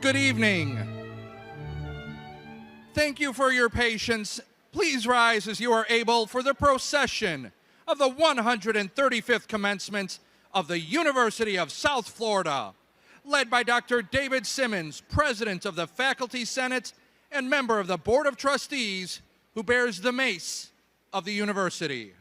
Good evening. Thank you for your patience. Please rise as you are able for the procession of the 135th commencement of the University of South Florida, led by Dr. David Simmons, President of the Faculty Senate and member of the Board of Trustees, who bears the mace of the university.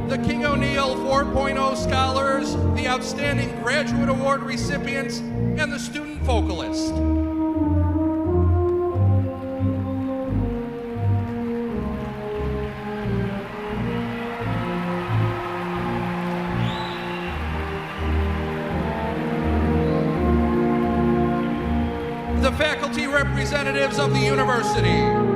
The King O'Neill 4.0 scholars, the Outstanding Graduate Award recipients, and the student vocalist. The faculty representatives of the university.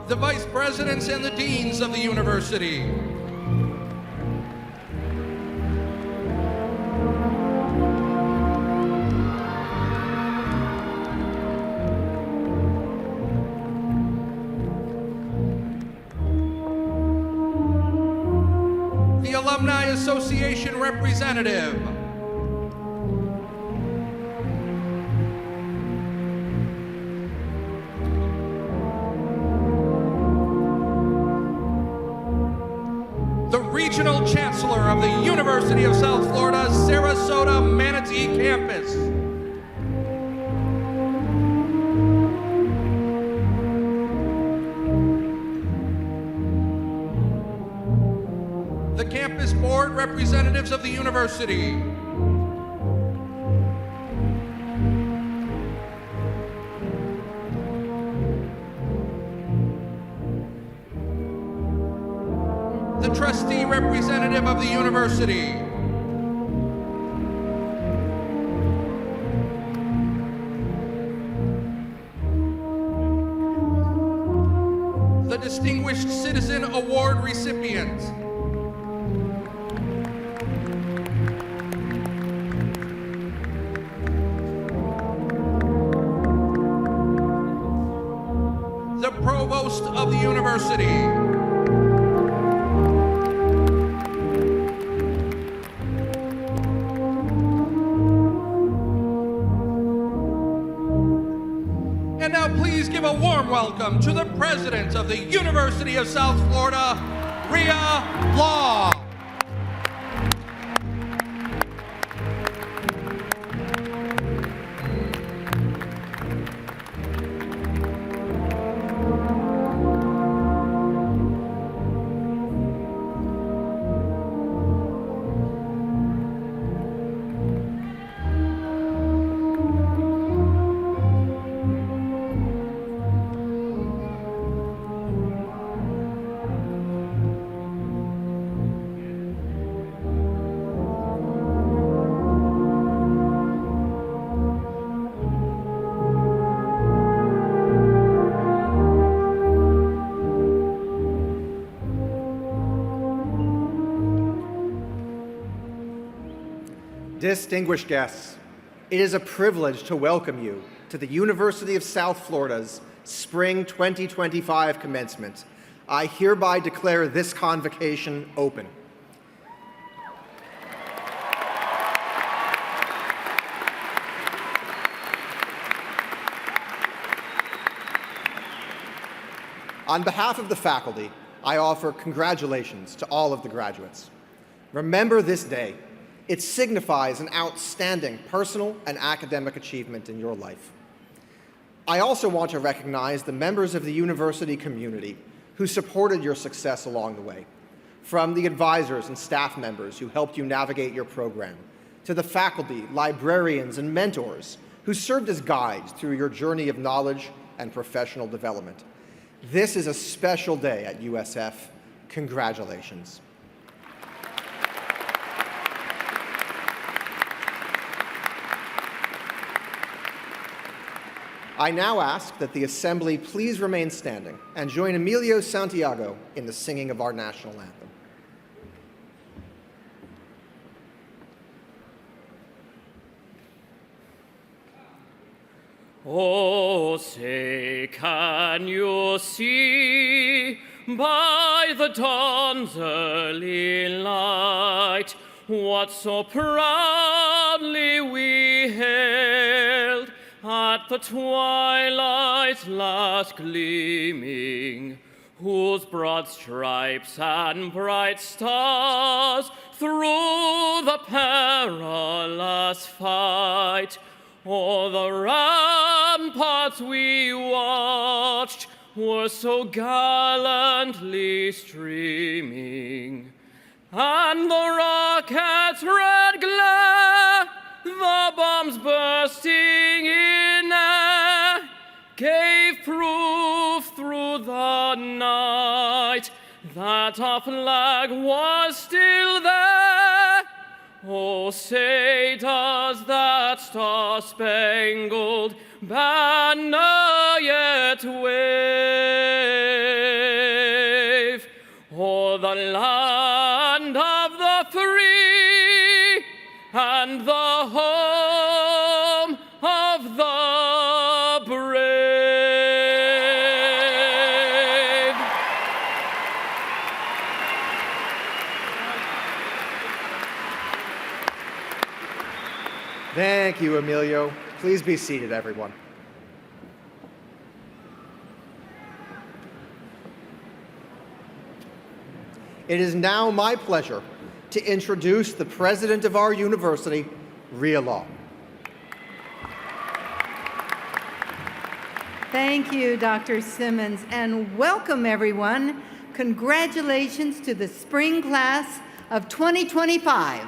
The vice presidents and the deans of the university. The Alumni Association representative. Regional Chancellor of the University of South Florida's Sarasota Manatee campus. The campus board representatives of the university. The trustee representative of the university. The Distinguished Citizen Award recipient. The provost of the university. And now please give a warm welcome to the President of the University of South Florida, Rhea Law. Distinguished guests, it is a privilege to welcome you to the University of South Florida's Spring 2025 commencement. I hereby declare this convocation open. On behalf of the faculty, I offer congratulations to all of the graduates. Remember this day. It signifies an outstanding personal and academic achievement in your life. I also want to recognize the members of the university community who supported your success along the way, from the advisors and staff members who helped you navigate your program, to the faculty, librarians, and mentors who served as guides through your journey of knowledge and professional development. This is a special day at USF. Congratulations. I now ask that the Assembly please remain standing and join Emilio Santiago in the singing of our national anthem. Oh, say, can you see by the dawn's early light what so proudly we hailed at the twilight's last gleaming, whose broad stripes and bright stars through the perilous fight o'er the ramparts we watched were so gallantly streaming, and the rocket's red glare, the bombs bursting in air, gave proof through the night that our flag was still there. Oh, say, does that star-spangled banner yet wave o'er the land of the free and the home of the brave? Thank you, Emilio. Please be seated, everyone. It is now my pleasure to introduce the president of our university, Ria Law. Thank you, Dr. Simmons, and welcome, everyone. Congratulations to the spring class of 2025.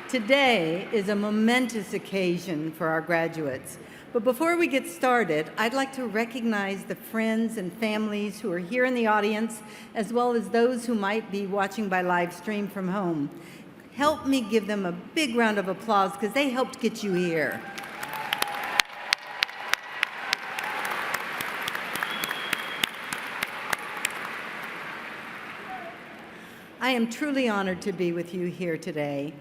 Today is a momentous occasion for our graduates. But before we get started, I'd like to recognize the friends and families who are here in the audience, as well as those who might be watching by live stream from home. Help me give them a big round of applause because they helped get you here. I am truly honored to be with you here today.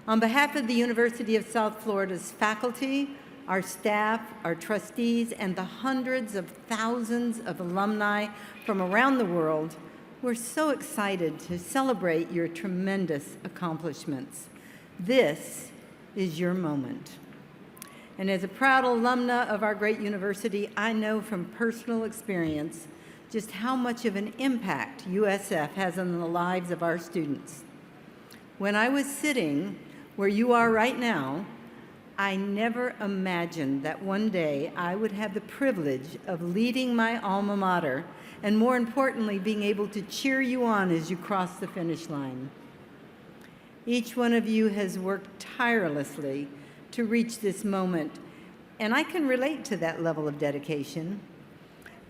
On behalf of the University of South Florida's faculty, our staff, our trustees, and the hundreds of thousands of alumni from around the world, we're so excited to celebrate your tremendous accomplishments. This is your moment. And as a proud alumna of our great university, I know from personal experience just how much of an impact USF has on the lives of our students. When I was sitting where you are right now, I never imagined that one day I would have the privilege of leading my alma mater, and more importantly, being able to cheer you on as you cross the finish line. Each one of you has worked tirelessly to reach this moment, and I can relate to that level of dedication.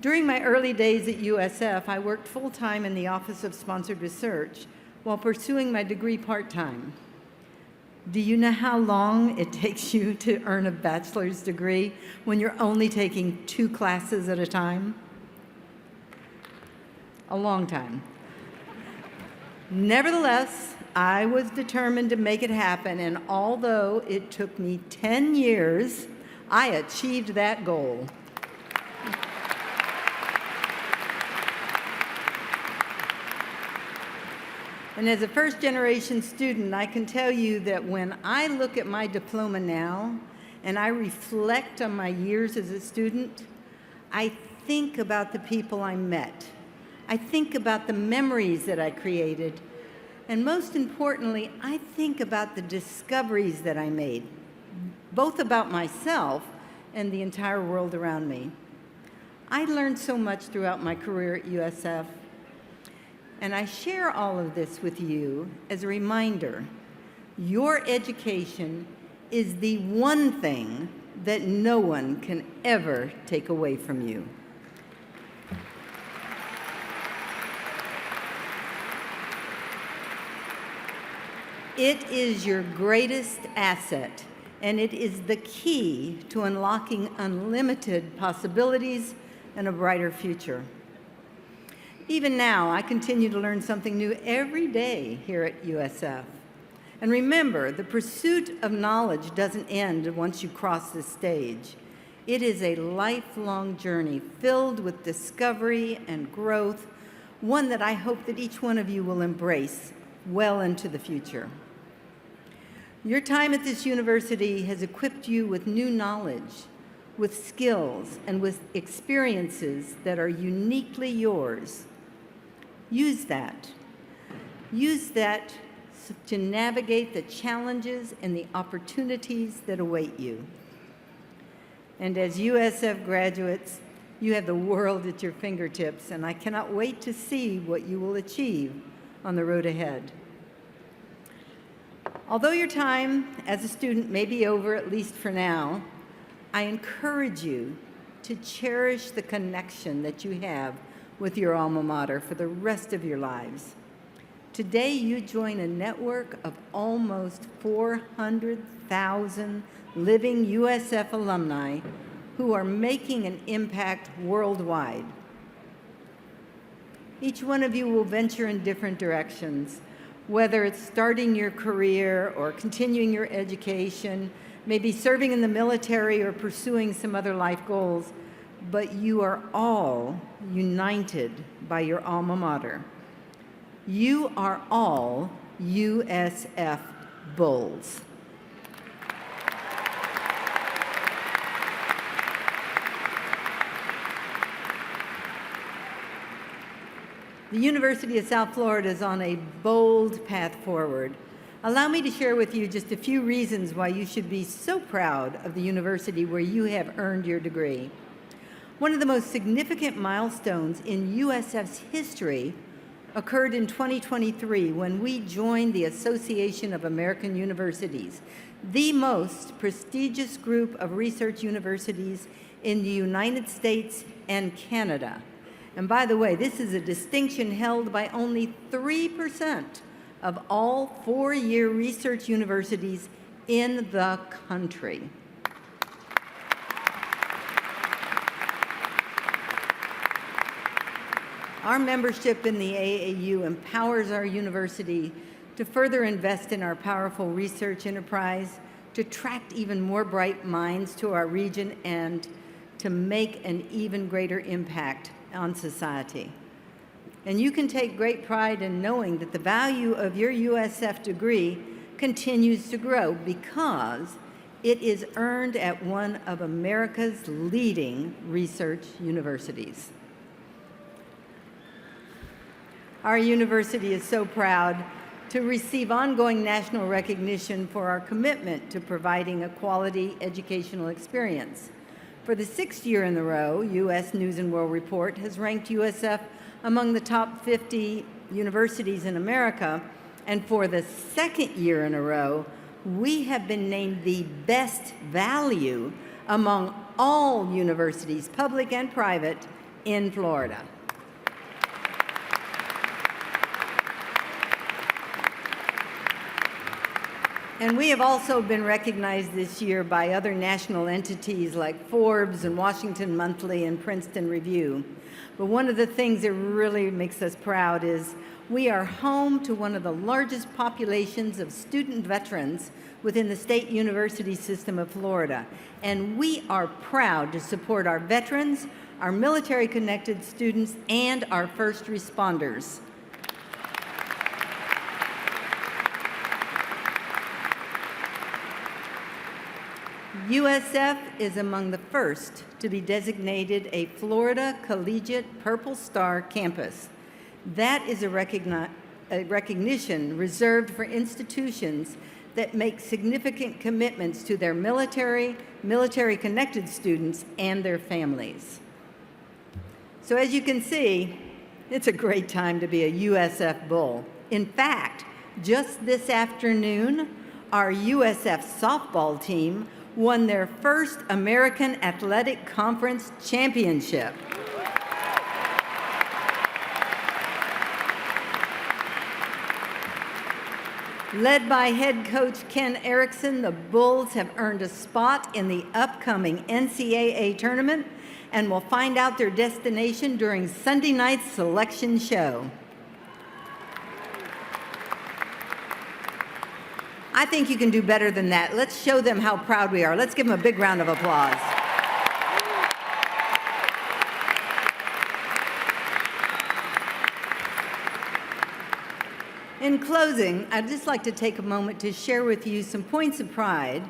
During my early days at USF, I worked full-time in the Office of Sponsored Research while pursuing my degree part-time. Do you know how long it takes you to earn a bachelor's degree when you're only taking 2 classes at a time? A long time. Nevertheless, I was determined to make it happen, and although it took me 10 years, I achieved that goal. And as a first-generation student, I can tell you that when I look at my diploma now and I reflect on my years as a student, I think about the people I met. I think about the memories that I created. And most importantly, I think about the discoveries that I made, both about myself and the entire world around me. I learned so much throughout my career at USF. And I share all of this with you as a reminder. Your education is the one thing that no one can ever take away from you. It is your greatest asset, and it is the key to unlocking unlimited possibilities and a brighter future. Even now, I continue to learn something new every day here at USF. And remember, the pursuit of knowledge doesn't end once you cross this stage. It is a lifelong journey filled with discovery and growth, one that I hope that each one of you will embrace well into the future. Your time at this university has equipped you with new knowledge, with skills, and with experiences that are uniquely yours. Use that. Use that to navigate the challenges and the opportunities that await you. And as USF graduates, you have the world at your fingertips, and I cannot wait to see what you will achieve on the road ahead. Although your time as a student may be over, at least for now, I encourage you to cherish the connection that you have with your alma mater for the rest of your lives. Today, you join a network of almost 400,000 living USF alumni who are making an impact worldwide. Each one of you will venture in different directions, whether it's starting your career or continuing your education, maybe serving in the military or pursuing some other life goals, but you are all united by your alma mater. You are all USF Bulls. The University of South Florida is on a bold path forward. Allow me to share with you just a few reasons why you should be so proud of the university where you have earned your degree. One of the most significant milestones in USF's history occurred in 2023 when we joined the Association of American Universities, the most prestigious group of research universities in the United States and Canada. And by the way, this is a distinction held by only 3% of all four-year research universities in the country. Our membership in the AAU empowers our university to further invest in our powerful research enterprise, to attract even more bright minds to our region, and to make an even greater impact on society. And you can take great pride in knowing that the value of your USF degree continues to grow because it is earned at one of America's leading research universities. Our university is so proud to receive ongoing national recognition for our commitment to providing a quality educational experience. For the 6th year in a row, U.S. News & World Report has ranked USF among the top 50 universities in America, and for the 2nd year in a row, we have been named the best value among all universities, public and private, in Florida. And we have also been recognized this year by other national entities like Forbes and Washington Monthly and Princeton Review. But one of the things that really makes us proud is we are home to one of the largest populations of student veterans within the state university system of Florida. And we are proud to support our veterans, our military-connected students, and our first responders. USF is among the first to be designated a Florida Collegiate Purple Star campus. That is a recognition reserved for institutions that make significant commitments to their military-connected students and their families. So as you can see, it's a great time to be a USF Bull. In fact, just this afternoon, our USF softball team won their first American Athletic Conference championship. Led by head coach Ken Erickson, the Bulls have earned a spot in the upcoming NCAA tournament and will find out their destination during Sunday night's selection show. I think you can do better than that. Let's show them how proud we are. Let's give them a big round of applause. In closing, I'd just like to take a moment to share with you some points of pride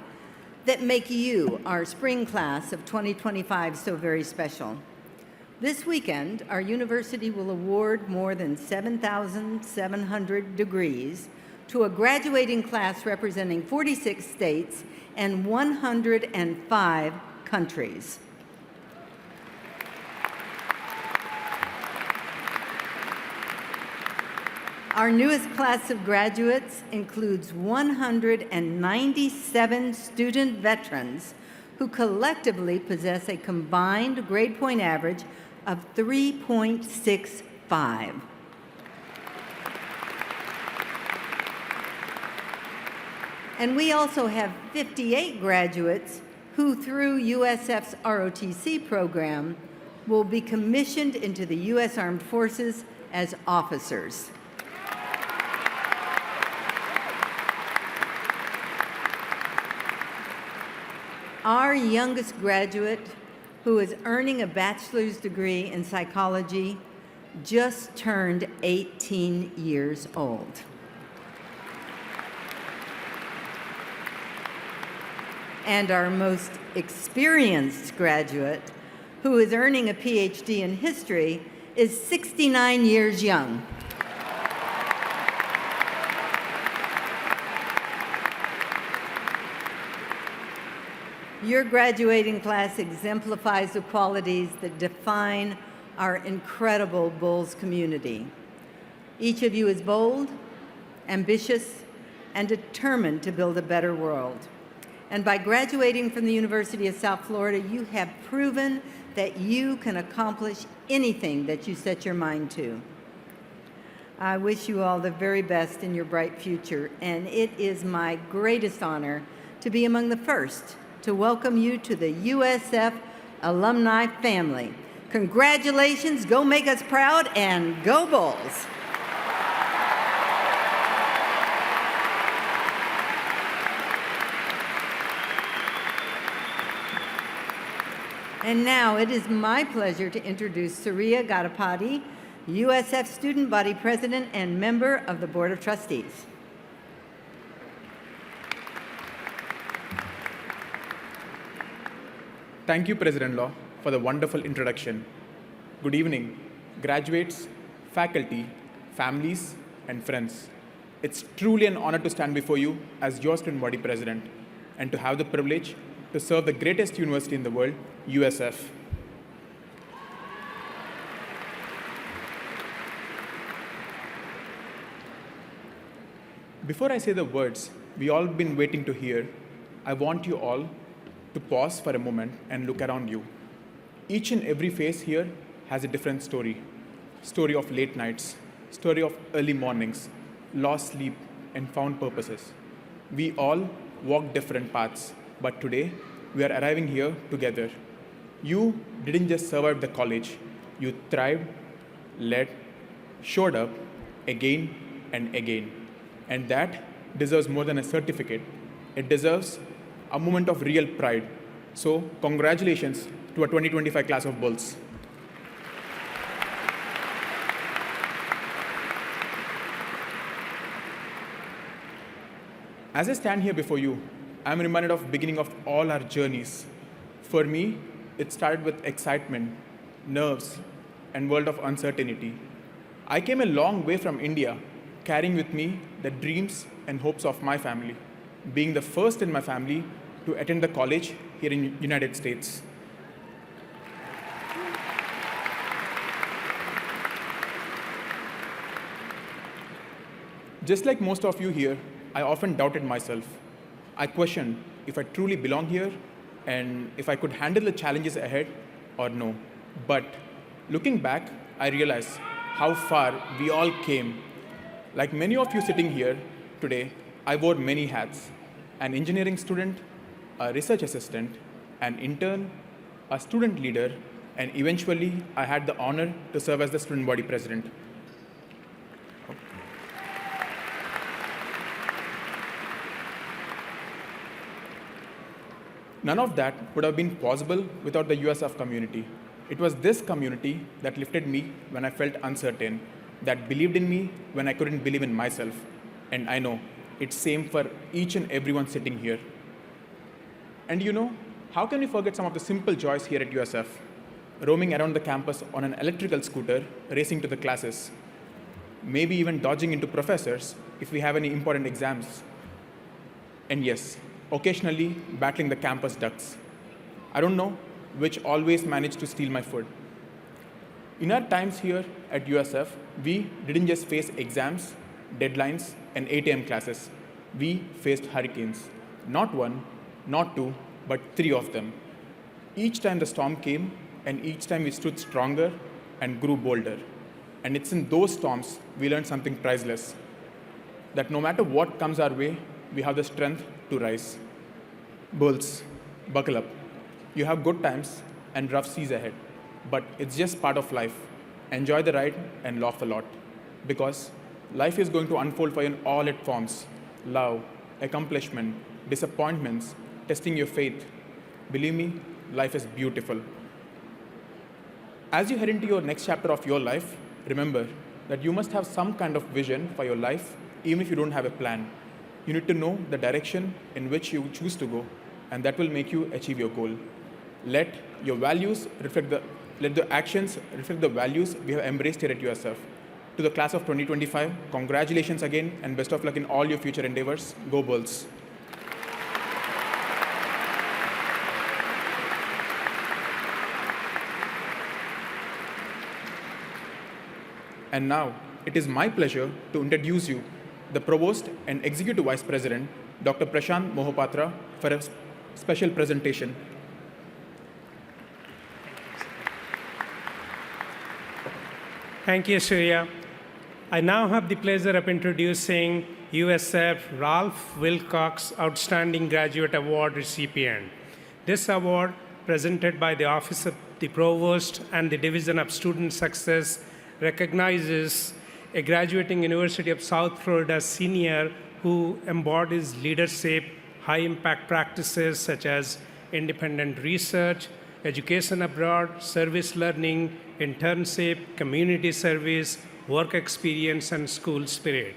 that make you, our spring class of 2025, so very special. This weekend, our university will award more than 7,700 degrees to a graduating class representing 46 states and 105 countries. Our newest class of graduates includes 197 student veterans who collectively possess a combined grade point average of 3.65. And we also have 58 graduates who, through USF's ROTC program, will be commissioned into the U.S. Armed Forces as officers. Our youngest graduate, who is earning a bachelor's degree in psychology, just turned 18 years old. And our most experienced graduate, who is earning a PhD in history, is 69 years young. Your graduating class exemplifies the qualities that define our incredible Bulls community. Each of you is bold, ambitious, and determined to build a better world. And by graduating from the University of South Florida, you have proven that you can accomplish anything that you set your mind to. I wish you all the very best in your bright future, and it is my greatest honor to be among the first to welcome you to the USF alumni family. Congratulations, go make us proud, and go Bulls! And now it is my pleasure to introduce Surya Gadapati, USF Student Body President and member of the Board of Trustees. Thank you, President-Law, for the wonderful introduction. Good evening, graduates, faculty, families, and friends. It's truly an honor to stand before you as your student body president and to have the privilege to serve the greatest university in the world, USF. Before I say the words we all been waiting to hear, I want you all to pause for a moment and look around you. Each and every face here has a different story. Story of late nights, story of early mornings, lost sleep, and found purposes. We all walk different paths, but today we are arriving here together. You didn't just survive the college, you thrived, led, showed up again and again. And that deserves more than a certificate. It deserves a moment of real pride. So congratulations to our 2025 class of Bulls. As I stand here before you, I'm reminded of the beginning of all our journeys. For me, it started with excitement, nerves, and world of uncertainty. I came a long way from India, carrying with me the dreams and hopes of my family, being the first in my family to attend the college here in the United States. Just like most of you here, I often doubted myself. I questioned if I truly belong here and if I could handle the challenges ahead or no. But looking back, I realized how far we all came. Like many of you sitting here today, I wore many hats: an engineering student, a research assistant, an intern, a student leader, and eventually I had the honor to serve as the student body president. None of that would have been possible without the USF community. It was this community that lifted me when I felt uncertain, that believed in me when I couldn't believe in myself. And I know it's same for each and everyone sitting here. And you know, how can we forget some of the simple joys here at USF? Roaming around the campus on an electrical scooter, racing to the classes. Maybe even dodging into professors if we have any important exams. And yes, occasionally battling the campus ducks. I don't know which always manage to steal my food. In our times here at USF, we didn't just face exams, deadlines, and 8 a.m. classes. We faced hurricanes. Not one, not two, but 3 of them. Each time the storm came, and each time we stood stronger and grew bolder. And it's in those storms we learned something priceless, that no matter what comes our way, we have the strength to rise. Bulls, buckle up. You have good times and rough seas ahead, but it's just part of life. Enjoy the ride and laugh a lot, because life is going to unfold for you in all its forms: love, accomplishment, disappointments, testing your faith. Believe me, life is beautiful. As you head into your next chapter of your life, remember that you must have some kind of vision for your life, even if you don't have a plan. You need to know the direction in which you choose to go, and that will make you achieve your goal. Let your values let the actions reflect the values we have embraced here at USF. To the class of 2025, congratulations again, and best of luck in all your future endeavors. Go Bulls. And now, it is my pleasure to introduce you the Provost and Executive Vice President, Dr. Prashant Mohapatra, for a special presentation. Thank you, Surya. I now have the pleasure of introducing USF Ralph Wilcox Outstanding Graduate Award recipient. This award, presented by the Office of the Provost and the Division of Student Success, recognizes a graduating University of South Florida senior who embodies leadership, high-impact practices such as independent research, education abroad, service learning, internship, community service, work experience, and school spirit.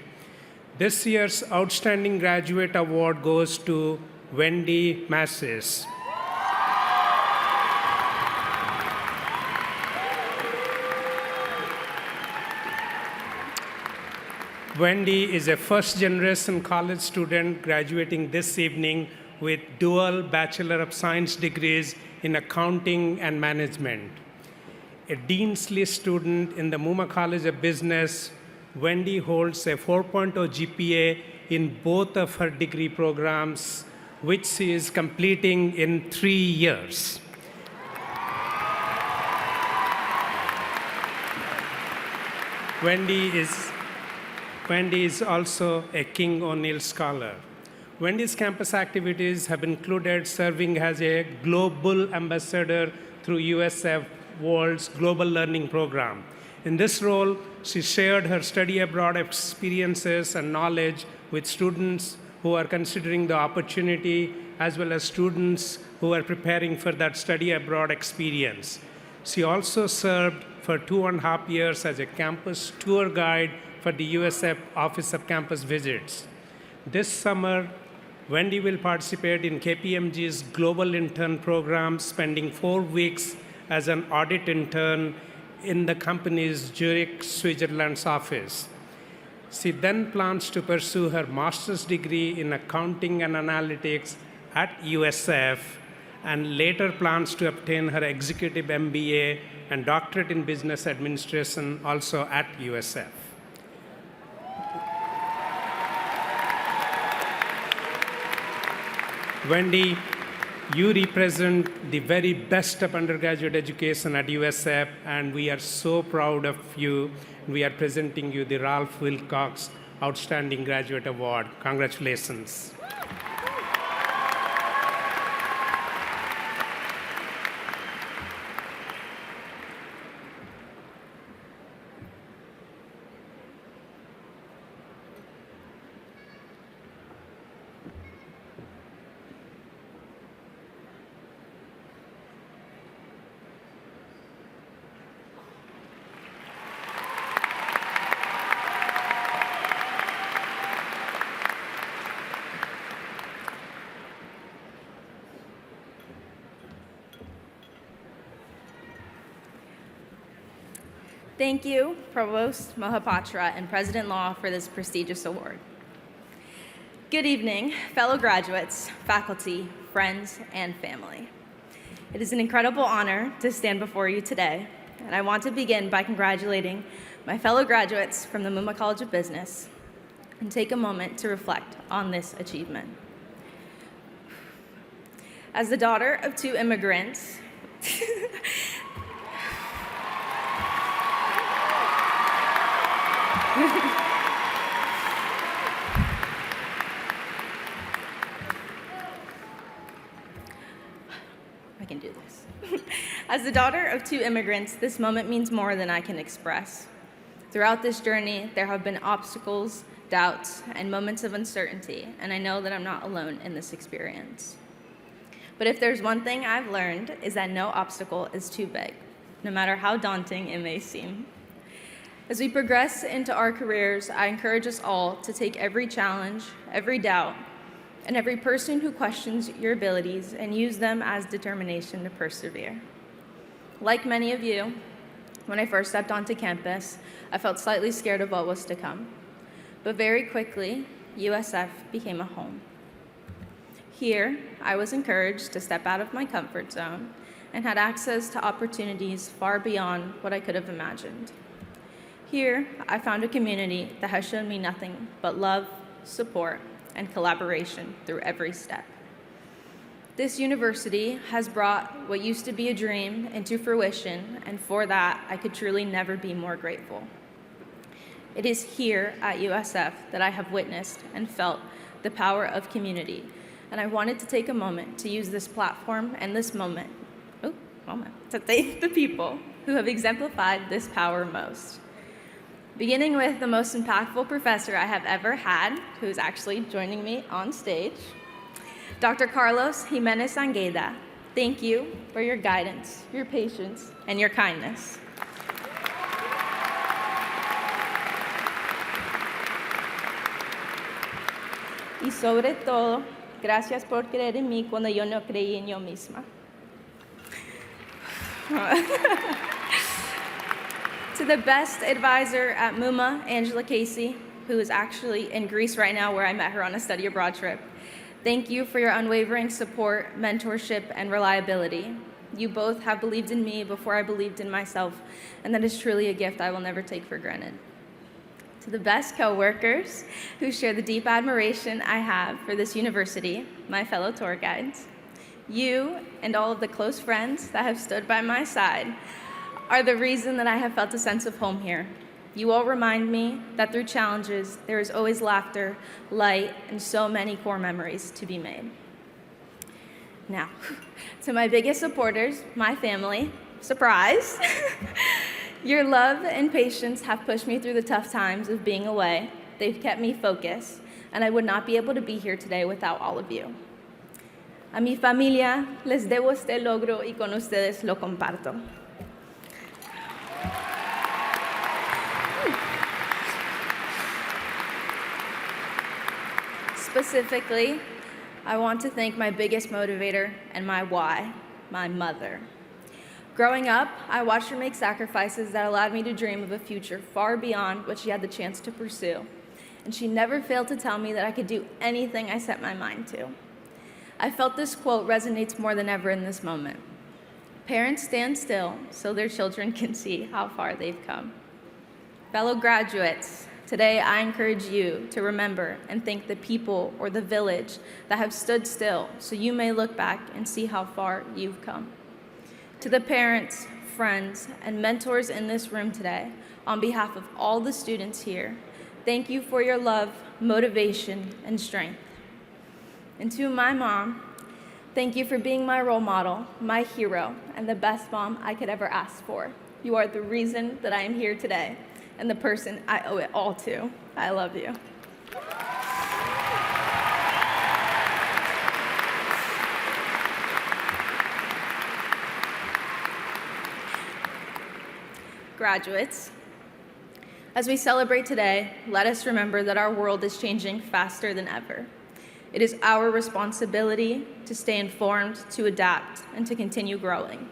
This year's Outstanding Graduate Award goes to Wendy Massis. Wendy is a first-generation college student graduating this evening with dual Bachelor of Science degrees in accounting and management. A Dean's List student in the Muma College of Business, Wendy holds a 4.0 GPA in both of her degree programs, which she is completing in 3 years. Wendy is also a King O'Neill Scholar. Wendy's campus activities have included serving as a global ambassador through USF World's Global Learning Program. In this role, she shared her study abroad experiences and knowledge with students who are considering the opportunity, as well as students who are preparing for that study abroad experience. She also served for 2.5 years as a campus tour guide for the USF Office of Campus Visits. This summer, Wendy will participate in KPMG's Global Intern Program, spending 4 weeks as an audit intern in the company's Zurich, Switzerland's office. She then plans to pursue her master's degree in accounting and analytics at USF, and later plans to obtain her executive MBA and doctorate in business administration also at USF. Wendy, you represent the very best of undergraduate education at USF, and we are so proud of you. We are presenting you the Ralph Wilcox Outstanding Graduate Award. Congratulations. Thank you, Provost Mohapatra and President Law, for this prestigious award. Good evening, fellow graduates, faculty, friends, and family. It is an incredible honor to stand before you today, and I want to begin by congratulating my fellow graduates from the Muma College of Business and take a moment to reflect on this achievement. As the daughter of two immigrants, I can do this. As the daughter of two immigrants, this moment means more than I can express. Throughout this journey, there have been obstacles, doubts, and moments of uncertainty, and I know that I'm not alone in this experience. But if there's one thing I've learned, is that no obstacle is too big, no matter how daunting it may seem. As we progress into our careers, I encourage us all to take every challenge, every doubt, and every person who questions your abilities and use them as determination to persevere. Like many of you, when I first stepped onto campus, I felt slightly scared of what was to come. But very quickly, USF became a home. Here, I was encouraged to step out of my comfort zone and had access to opportunities far beyond what I could have imagined. Here, I found a community that has shown me nothing but love, support, and collaboration through every step. This university has brought what used to be a dream into fruition, and for that, I could truly never be more grateful. It is here at USF that I have witnessed and felt the power of community, and I wanted to take a moment to use this platform and this moment to thank the people who have exemplified this power most. Beginning with the most impactful professor I have ever had, who's actually joining me on stage, Dr. Carlos Jimenez Angueda. Thank you for your guidance, your patience, and your kindness. Y sobre todo, gracias por creer en mí cuando yo no creí en yo misma. To the best advisor at Muma, Angela Casey, who is actually in Greece right now, where I met her on a study abroad trip. Thank you for your unwavering support, mentorship, and reliability. You both have believed in me before I believed in myself, and that is truly a gift I will never take for granted. To the best coworkers who share the deep admiration I have for this university, my fellow tour guides, you and all of the close friends that have stood by my side are the reason that I have felt a sense of home here. You all remind me that through challenges, there is always laughter, light, and so many core memories to be made. Now, to my biggest supporters, my family, surprise! Your love and patience have pushed me through the tough times of being away. They've kept me focused, and I would not be able to be here today without all of you. A mi familia, les debo este logro y con ustedes lo comparto. Specifically, I want to thank my biggest motivator and my why, my mother. Growing up, I watched her make sacrifices that allowed me to dream of a future far beyond what she had the chance to pursue, and she never failed to tell me that I could do anything I set my mind to. I felt this quote resonates more than ever in this moment. Parents stand still so their children can see how far they've come. Fellow graduates, today I encourage you to remember and thank the people or the village that have stood still so you may look back and see how far you've come. To the parents, friends, and mentors in this room today, on behalf of all the students here, Thank you for your love, motivation, and strength. And to my mom, thank you for being my role model, my hero, and the best mom I could ever ask for. You are the reason that I am here today and the person I owe it all to. I love you. Graduates, as we celebrate today, let us remember that our world is changing faster than ever. It is our responsibility to stay informed, to adapt, and to continue growing.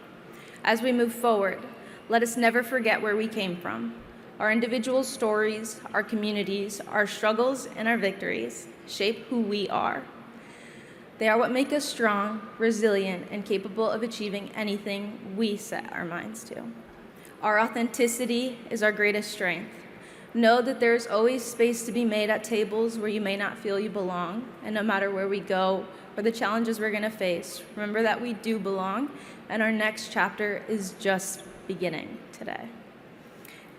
As we move forward, let us never forget where we came from. Our individual stories, our communities, our struggles, and our victories shape who we are. They are what make us strong, resilient, and capable of achieving anything we set our minds to. Our authenticity is our greatest strength. Know that there is always space to be made at tables where you may not feel you belong, and no matter where we go or the challenges we're going to face, remember that we do belong, and our next chapter is just beginning today.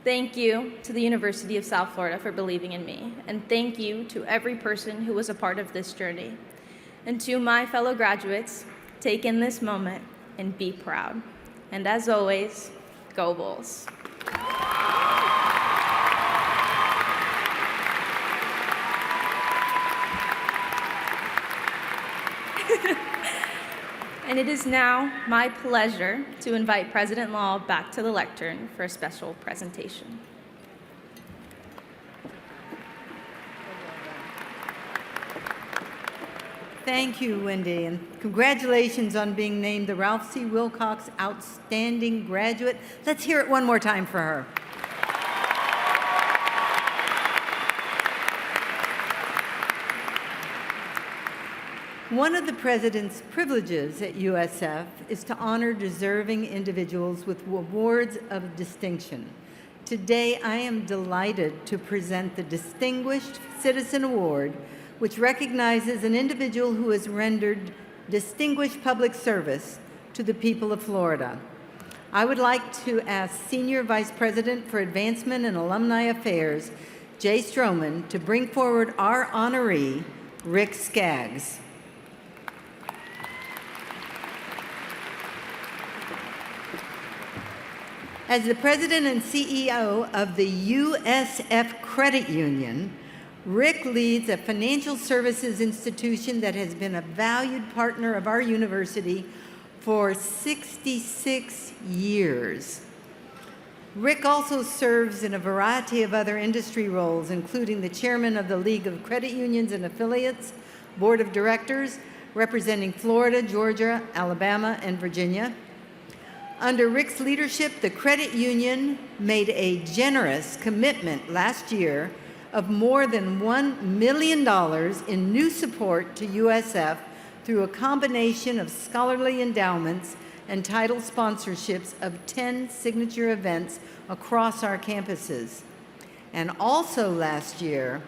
Thank you to the University of South Florida for believing in me, and thank you to every person who was a part of this journey. And to my fellow graduates, take in this moment and be proud. And as always, go Bulls. And it is now my pleasure to invite President Law back to the lectern for a special presentation. Thank you, Wendy, and congratulations on being named the Ralph C. Wilcox Outstanding Graduate. Let's hear it one more time for her. One of the president's privileges at USF is to honor deserving individuals with awards of distinction. Today, I am delighted to present the Distinguished Citizen Award, which recognizes an individual who has rendered distinguished public service to the people of Florida. I would like to ask Senior Vice President for Advancement and Alumni Affairs, Jay Stroman, to bring forward our honoree, Rick Skaggs. As the President and CEO of the USF Credit Union, Rick leads a financial services institution that has been a valued partner of our university for 66 years. Rick also serves in a variety of other industry roles, including the chairman of the League of Credit Unions and Affiliates, board of directors, representing Florida, Georgia, Alabama, and Virginia. Under Rick's leadership, the credit union made a generous commitment last year of more than $1 million in new support to USF through a combination of scholarly endowments and title sponsorships of 10 signature events across our campuses. And also last year,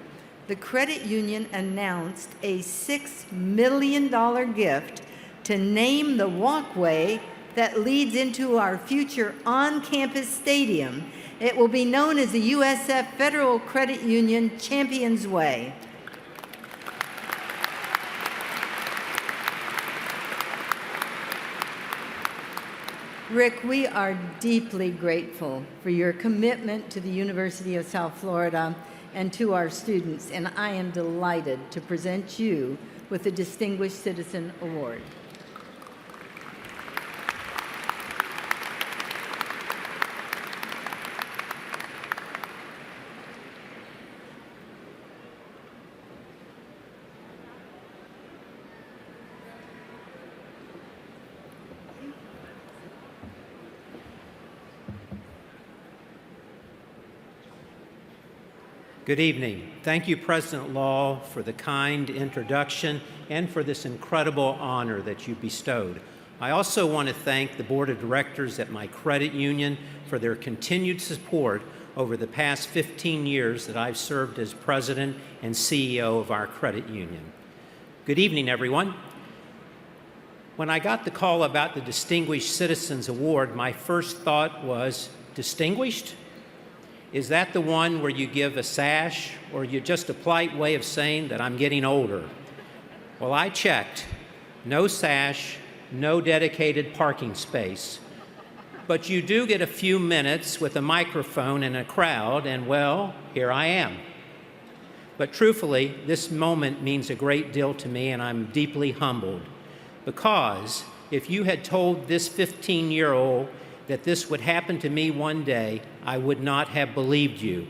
the credit union announced a $6 million gift to name the walkway that leads into our future on-campus stadium. It will be known as the USF Federal Credit Union Champions Way. Rick, we are deeply grateful for your commitment to the University of South Florida and to our students, and I am delighted to present you with the Distinguished Citizen Award. Good evening. Thank you, President Law, for the kind introduction and for this incredible honor that you bestowed. I also want to thank the Board of Directors at my credit union for their continued support over the past 15 years that I've served as President and CEO of our credit union. Good evening, everyone. When I got the call about the Distinguished Citizens Award, my first thought was, distinguished? Is that the one where you give a sash, or you just a polite way of saying that I'm getting older? Well, I checked. No sash, no dedicated parking space. But you do get a few minutes with a microphone in a crowd, and well, here I am. But truthfully, this moment means a great deal to me, and I'm deeply humbled. Because if you had told this 15-year-old that this would happen to me one day, I would not have believed you.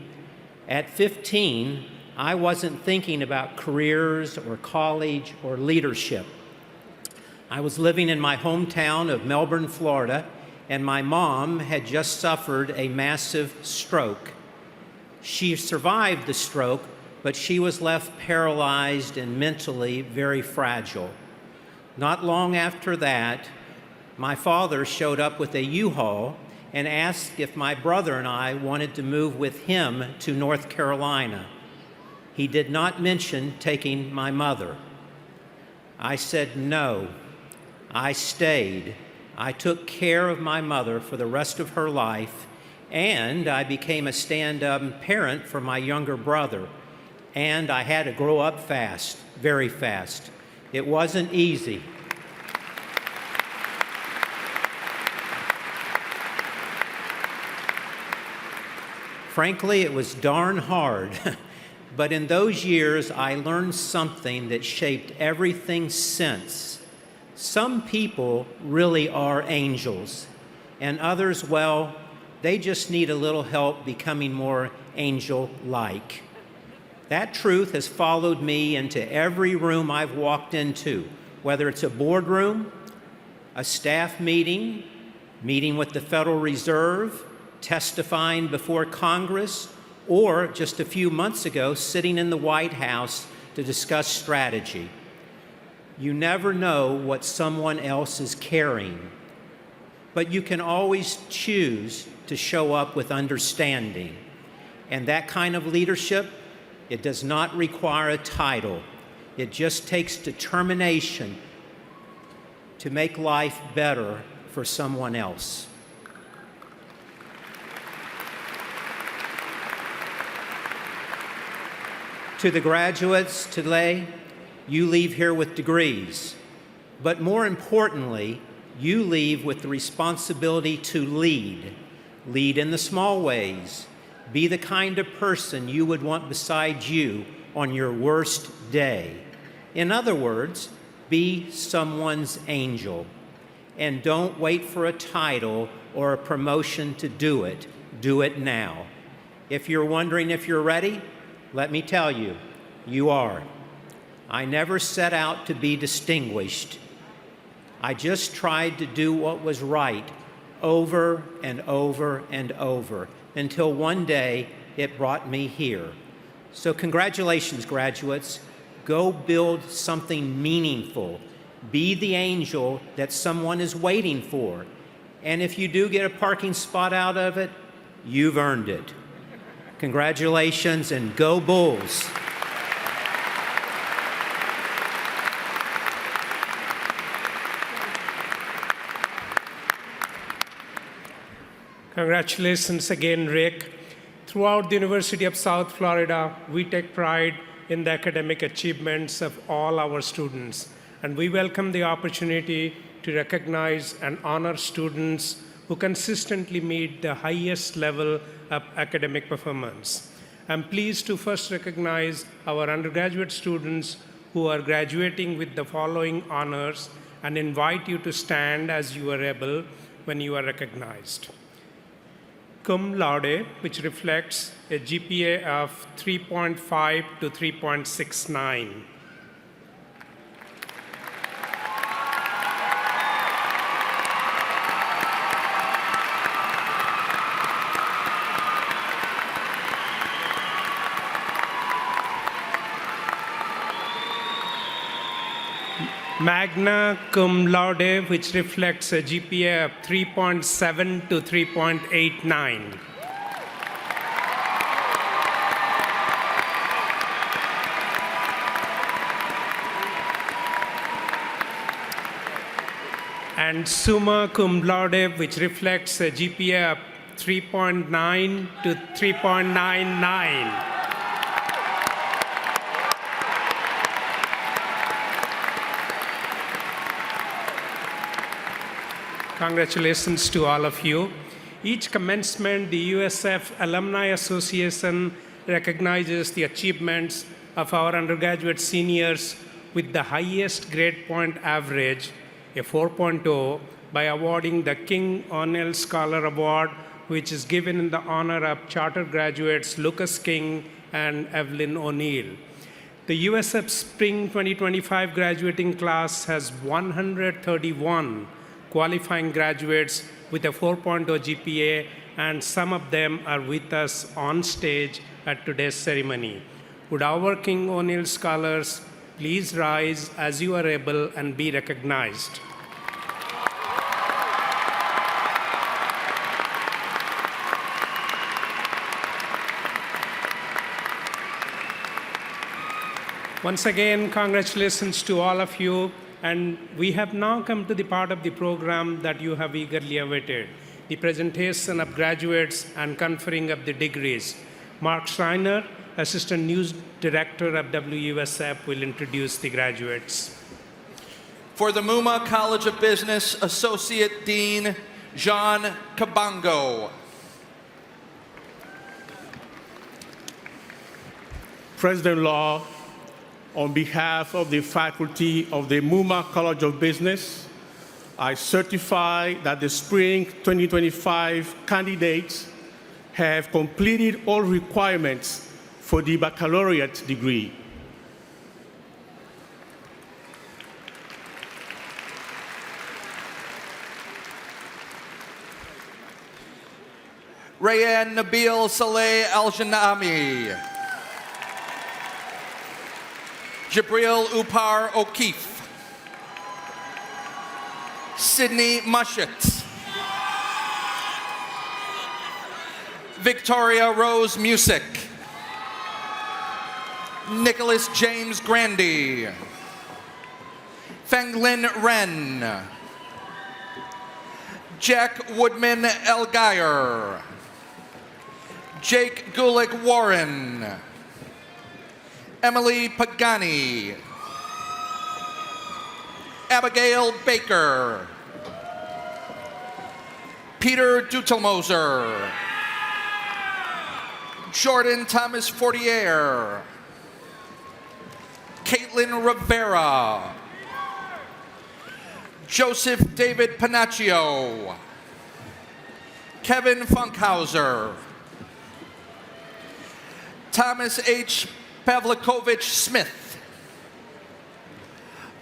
At 15, I wasn't thinking about careers or college or leadership. I was living in my hometown of Melbourne, Florida, and my mom had just suffered a massive stroke. She survived the stroke, but she was left paralyzed and mentally very fragile. Not long after that, my father showed up with a U-Haul and asked if my brother and I wanted to move with him to North Carolina. He did not mention taking my mother. I said no. I stayed. I took care of my mother for the rest of her life, and I became a stand-up parent for my younger brother. And I had to grow up fast, very fast. It wasn't easy. Frankly, it was darn hard. But in those years, I learned something that shaped everything since. Some people really are angels, and others, well, they just need a little help becoming more angel-like. That truth has followed me into every room I've walked into, whether it's a boardroom, a staff meeting, meeting with the Federal Reserve, testifying before Congress, or just a few months ago, sitting in the White House to discuss strategy. You never know what someone else is carrying, but you can always choose to show up with understanding. And that kind of leadership, it does not require a title. It just takes determination to make life better for someone else. To the graduates today, you leave here with degrees, but more importantly, you leave with the responsibility to lead. Lead in the small ways. Be the kind of person you would want beside you on your worst day. In other words, be someone's angel. And don't wait for a title or a promotion to do it. Do it now. If you're wondering if you're ready, let me tell you, you are. I never set out to be distinguished. I just tried to do what was right over and over and over until one day it brought me here. So congratulations, graduates. Go build something meaningful. Be the angel that someone is waiting for. And if you do get a parking spot out of it, you've earned it. Congratulations, and go Bulls. Congratulations again, Rick. Throughout the University of South Florida, we take pride in the academic achievements of all our students, and we welcome the opportunity to recognize and honor students who consistently meet the highest level of academic performance. I'm pleased to first recognize our undergraduate students who are graduating with the following honors and invite you to stand as you are able when you are recognized. Cum laude, which reflects a GPA of 3.5 to 3.69. Magna cum laude, which reflects a GPA of 3.7 to 3.89. And summa cum laude, which reflects a GPA of 3.9 to 3.99. Congratulations to all of you. Each commencement, the USF Alumni Association recognizes the achievements of our undergraduate seniors with the highest grade point average, a 4.0, by awarding the King O'Neill Scholar Award, which is given in the honor of charter graduates Lucas King and Evelyn O'Neill. The USF Spring 2025 graduating class has 131 qualifying graduates with a 4.0 GPA, and some of them are with us on stage at today's ceremony. Would our King O'Neill scholars please rise as you are able and be recognized? Once again, congratulations to all of you. And we have now come to the part of the program that you have eagerly awaited, the presentation of graduates and conferring of the degrees. Mark Schreiner, Assistant News Director of WUSF, will introduce the graduates. For the Muma College of Business, Associate Dean Jean Kabango. President-in-law, on behalf of the faculty of the Muma College of Business, I certify that the Spring 2025 candidates have completed all requirements for the baccalaureate degree. Rayan Nabil Saleh Al-Janami. Jabril Upar O'Keefe. Sydney Mushet. Victoria Rose Music. Nicholas James Grandy. Fenglin Ren. Jack Woodman Elgire. Jake Gulick Warren. Emily Pagani. Abigail Baker. Peter Dutelmoser. Jordan Thomas Fortier. Caitlin Rivera. Joseph David Panaccio. Kevin Funkhauser. Thomas H. Pavlikovich Smith.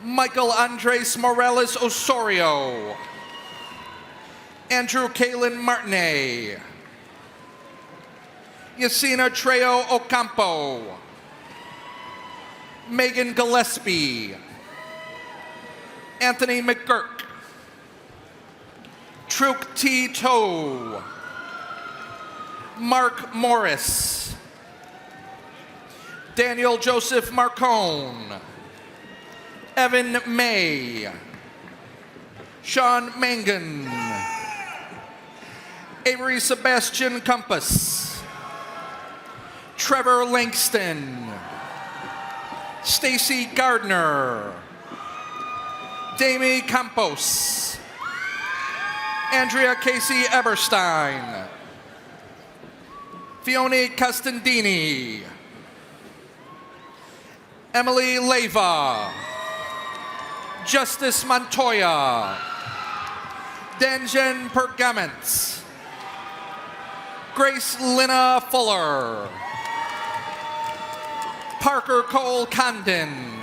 Michael Andres Morales Osorio. Andrew Kalen Martinet. Yacina Trejo Ocampo. Megan Gillespie. Anthony McGurk. Truk T. Toe. Mark Morris. Daniel Joseph Marcone. Evan May. Sean Mangan. Avery Sebastian Compass. Trevor Langston. Stacy Gardner. Damie Campos. Andrea Casey Eberstein. Fiona Costandini. Emily Leyva. Justice Montoya. Danjen Pergaments. Grace Lina Fuller. Parker Cole Condon.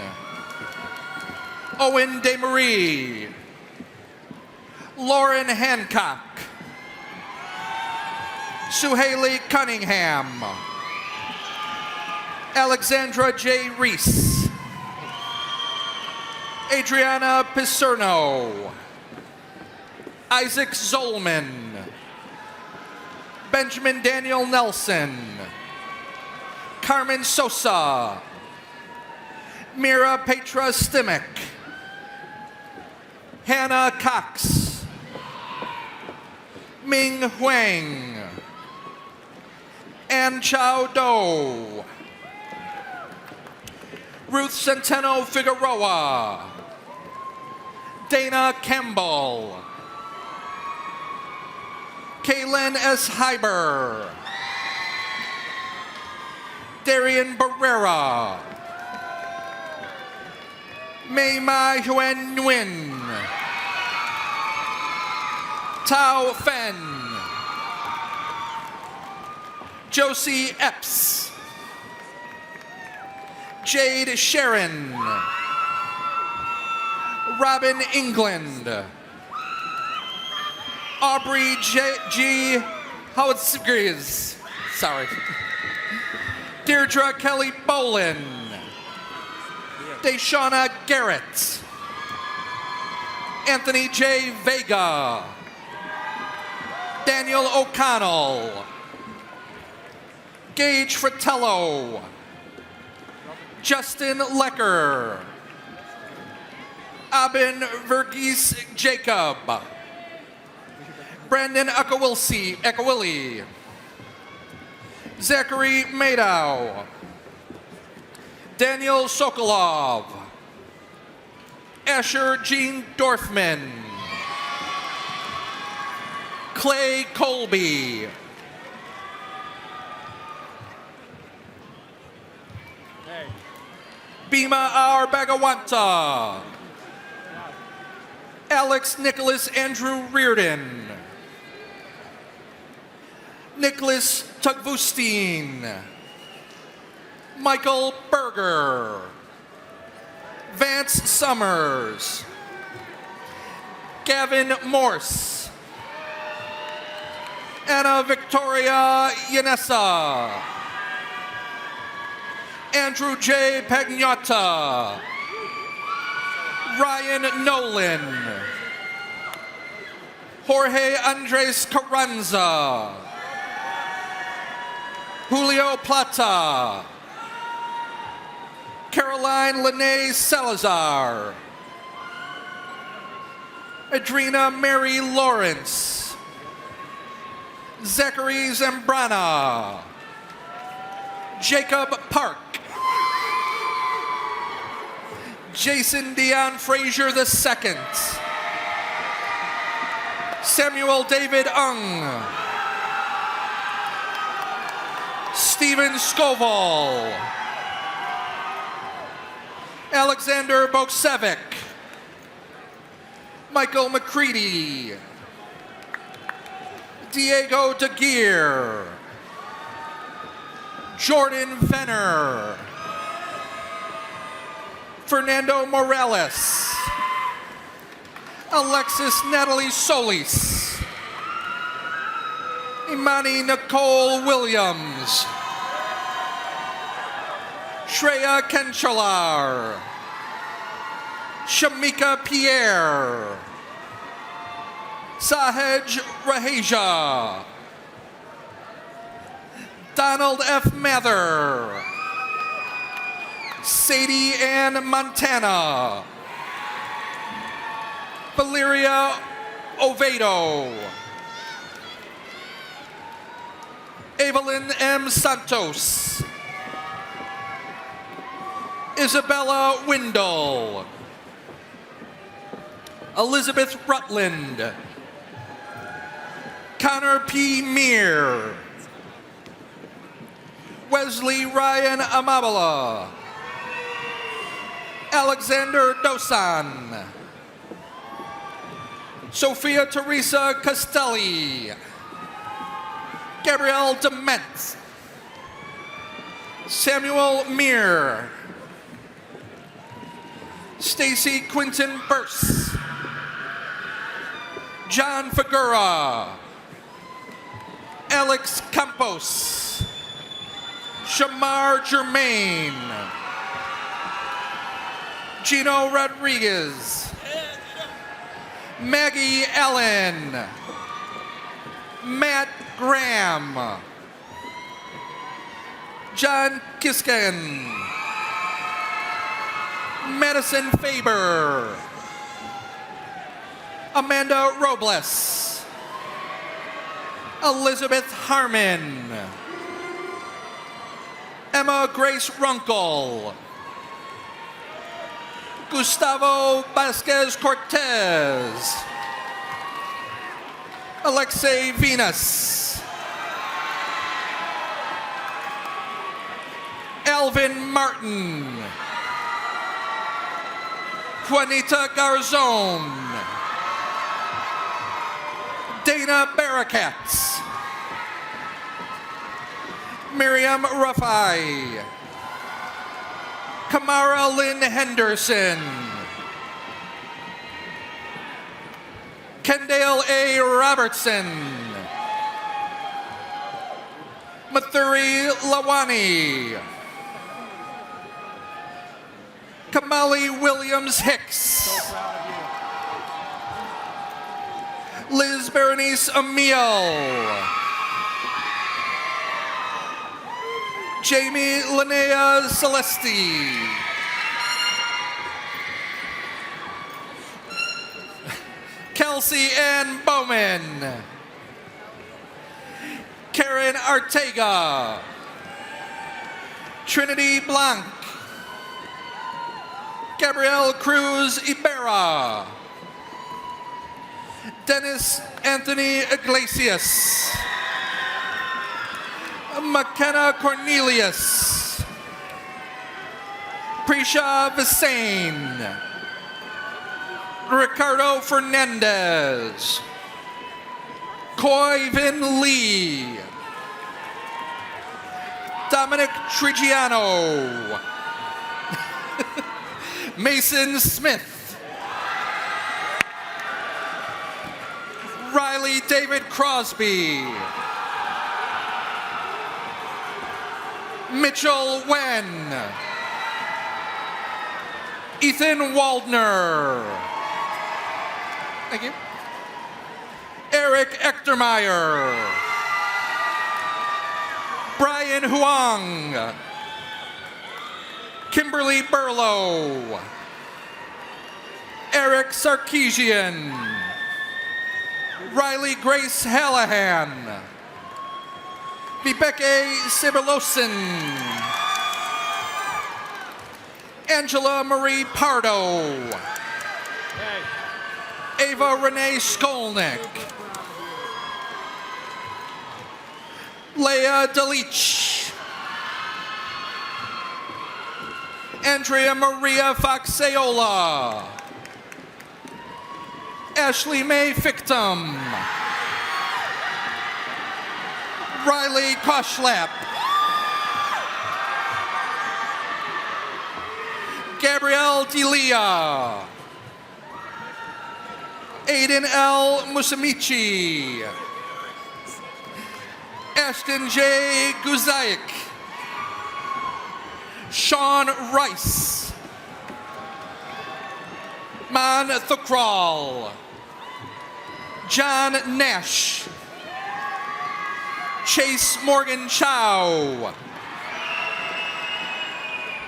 Owen DeMarie. Lauren Hancock. Suhaili Cunningham. Alexandra J. Reese. Adriana Picerno. Isaac Zolman. Benjamin Daniel Nelson. Carmen Sosa. Mira Petra Stimek. Hannah Cox. Ming Huang, An Chao Do, Ruth Centeno Figueroa, Dana Campbell, Kaylin S. Hyber, Darian Barrera, Mei Mai Huan Nguyen, Tao Fen, Josie Epps, Jade Sharon, Robin England, Aubrey G. Howitz, sorry, Deirdre Kelly Bolin, Deshauna Garrett, Anthony J. Vega, Daniel O'Connell, Gage Fratello, Justin Lecker, Abin Verghese Jacob, Brandon Ekawili, Zachary Madow, Daniel Sokolov, Asher Jean Dorfman, Clay Colby, Bima R. Bagawanta, Alex Nicholas Andrew Reardon, Nicholas Tugvustein, Michael Berger, Vance Summers, Gavin Morse, Anna Victoria Yanessa, Andrew J. Pagnotta, Ryan Nolan, Jorge Andres Carranza, Julio Plata, Caroline Lene Salazar, Adrina Mary Lawrence, Zachary Zambrana, Jacob Park, Jason Dion Frazier II, Samuel David Ung, Stephen Scoval, Alexander Boksevic, Michael McCready, Diego DeGear, Jordan Venner, Fernando Morales, Alexis Natalie Solis, Imani Nicole Williams, Shreya Kenchalar, Shamika Pierre, Sahej Raheja, Donald F. Mather, Sadie Ann Montana, Valeria Oviedo, Evelyn M. Santos, Isabella Windle, Elizabeth Rutland, Connor P. Meir, Wesley Ryan Amabala, Alexander Dosan, Sophia Teresa Castelli, Gabrielle Dement, Samuel Meir, Stacy Quinton Burse, John Figura, Alex Campos, Shamar Germain, Gino Rodriguez, Maggie Allen, Matt Graham, John Kisken, Madison Faber, Amanda Robles, Elizabeth Harmon. Emma Grace Runkle. Gustavo Vasquez Cortez. Alexei Venus. Alvin Martin. Juanita Garzon. Dana Barracat. Miriam Rafai. Kamara Lynn Henderson. Kendale A. Robertson. Mathuri Lawani. Kamali Williams Hicks. Liz Berenice Emile. Jamie Linnea Celesti. Kelsey Ann Bowman. Karen Artega. Trinity Blanc. Gabrielle Cruz Ibarra. Dennis Anthony Iglesias. McKenna Cornelius. Prisha Visane. Ricardo Fernandez. Coyvin Lee. Dominic Trigiano. Mason Smith. Riley David Crosby. Mitchell Wen. Ethan Waldner. Thank you. Eric Echtermeyer. Brian Huang. Kimberly Burlow. Eric Sarkeesian. Riley Grace Hallahan. Vibeke Siberlosin. Angela Marie Pardo. Ava Renee Skolnick. Leah Delich. Andrea Maria Foxeola. Ashley Mae Fictum. Riley Koshlap. Gabrielle Delia. Aiden L. Musamichi. Ashton J. Guzaik. Sean Rice. Man Thukral. John Nash. Chase Morgan Chow.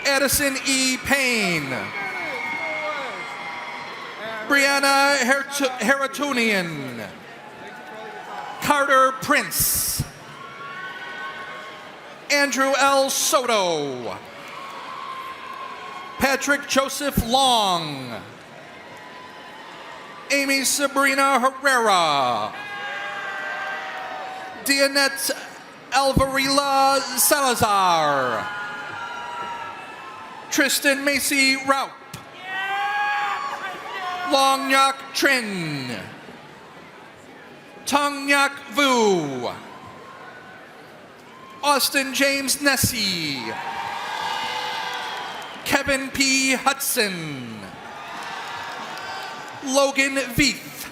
Addison E. Payne. Brianna Haratunian. Carter Prince. Andrew L. Soto. Patrick Joseph Long. Amy Sabrina Herrera. Dianette Alvarilla Salazar. Tristan Macy Raup. Long Nyak Trin. Tung Nyak Vu. Austin James Nessie. Kevin P. Hudson. Logan Veith.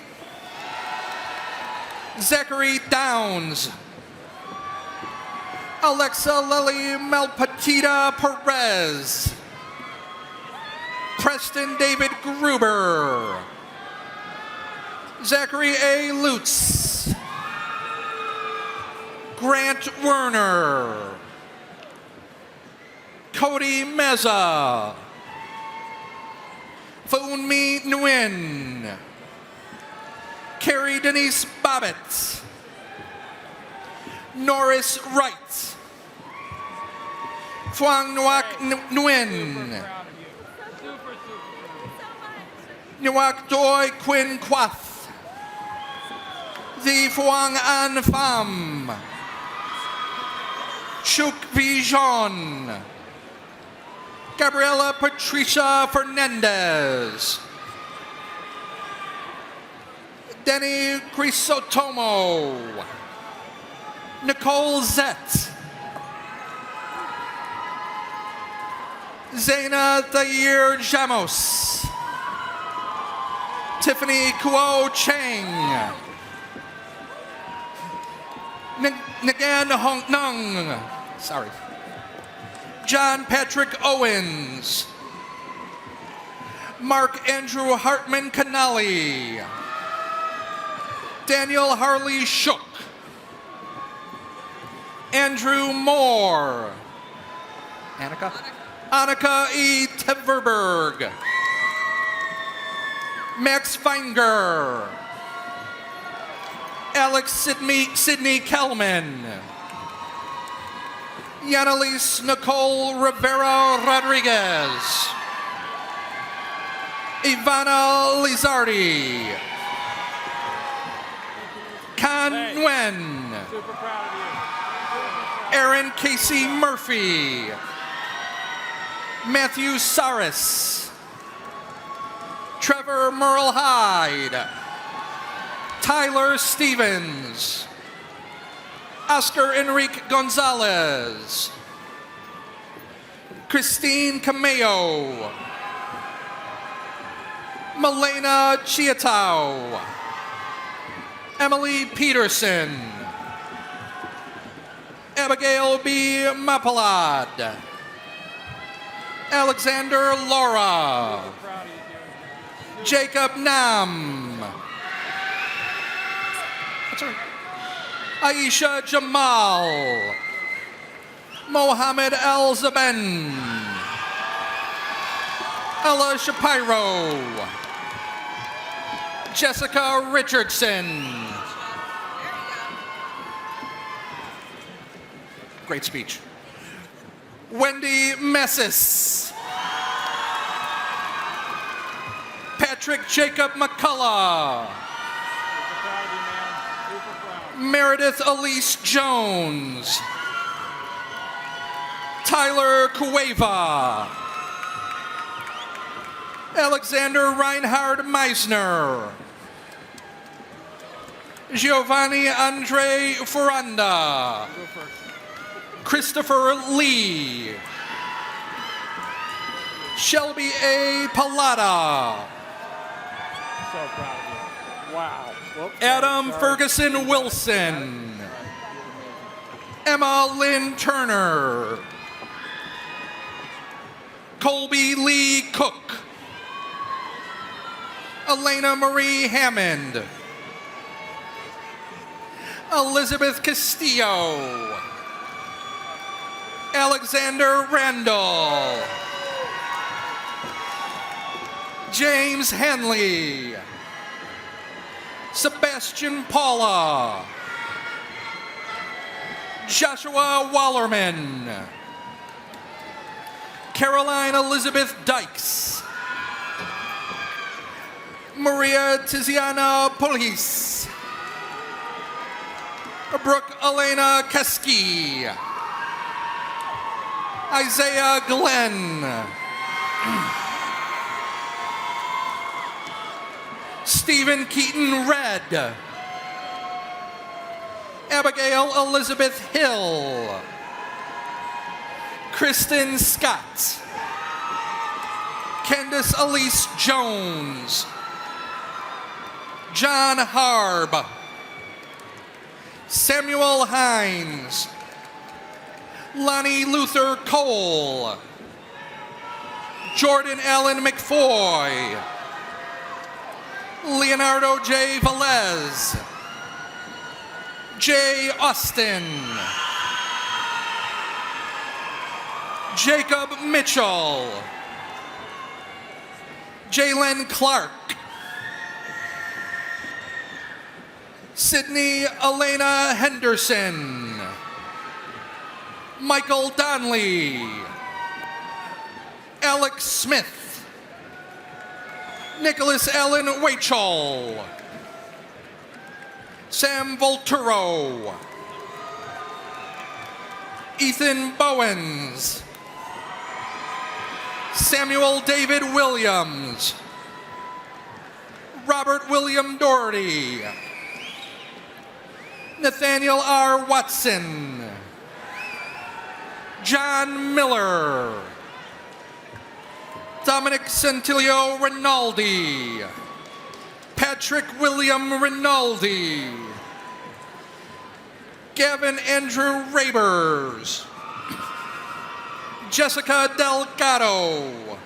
Zachary Downs. Alexa Lily Malpatita Perez. Preston David Gruber. Zachary A. Lutz. Grant Werner. Cody Meza. Funmi Nguyen. Carrie Denise Bobbitt. Norris Wright. Phuong Nuac Nguyen. Nuac Doi Quinn Quath. The Phuong An Pham. Chuk Vijon. Gabriela Patricia Fernandez. Denny Crisotomo. Nicole Zett. Zaina Thayer Jamos. Tiffany Kuo Cheng. Nagan Hong Nung. Sorry. John Patrick Owens. Mark Andrew Hartman Canali. Daniel Harley Shook. Andrew Moore. Annika E. Teverberg. Max Feinger. Alex Sidney Kelman. Yanalise Nicole Rivera Rodriguez. Ivana Lizardi. Kan Nguyen. Super proud of you. Aaron Casey Murphy. Matthew Saris. Trevor Merle Hyde. Tyler Stevens. Oscar Enrique Gonzalez. Christine Cameo. Malena Chiatao. Emily Peterson. Abigail B. Mapalad. Alexander Laura. Jacob Nam. That's all right. Aisha Jamal. Mohammed El Zaben. Ella Shapiro. Jessica Richardson. Great speech. Wendy Messis. Patrick Jacob McCullough. Meredith Elise Jones. Tyler Cueva. Alexander Reinhard Meisner. Giovanni Andre Furanda. Christopher Lee. Shelby A. Palata. So proud of you. Wow. Whoops, Adam sorry. Ferguson Wilson. Emma Lynn Turner. Colby Lee Cook. Elena Marie Hammond. Elizabeth Castillo. Alexander Randall. James Hanley. Sebastian Paula. Joshua Wallerman. Caroline Elizabeth Dykes. Maria Tiziana Polis. Brooke Elena Keski. Isaiah Glenn. Stephen Keaton Red. Abigail Elizabeth Hill. Kristen Scott. Candace Elise Jones. John Harb. Samuel Hines. Lonnie Luther Cole. Jordan Allen McFoy. Leonardo J. Velez. Jay Austin. Jacob Mitchell. Jalen Clark. Sydney Elena Henderson. Michael Donley, Alex Smith, Nicholas Allen Wachel, Sam Volturo, Ethan Bowens, Samuel David Williams, Robert William Doherty, Nathaniel R. Watson, John Miller, Dominic Centilio Rinaldi, Patrick William Rinaldi, Gavin Andrew Rabers, Jessica Delgado,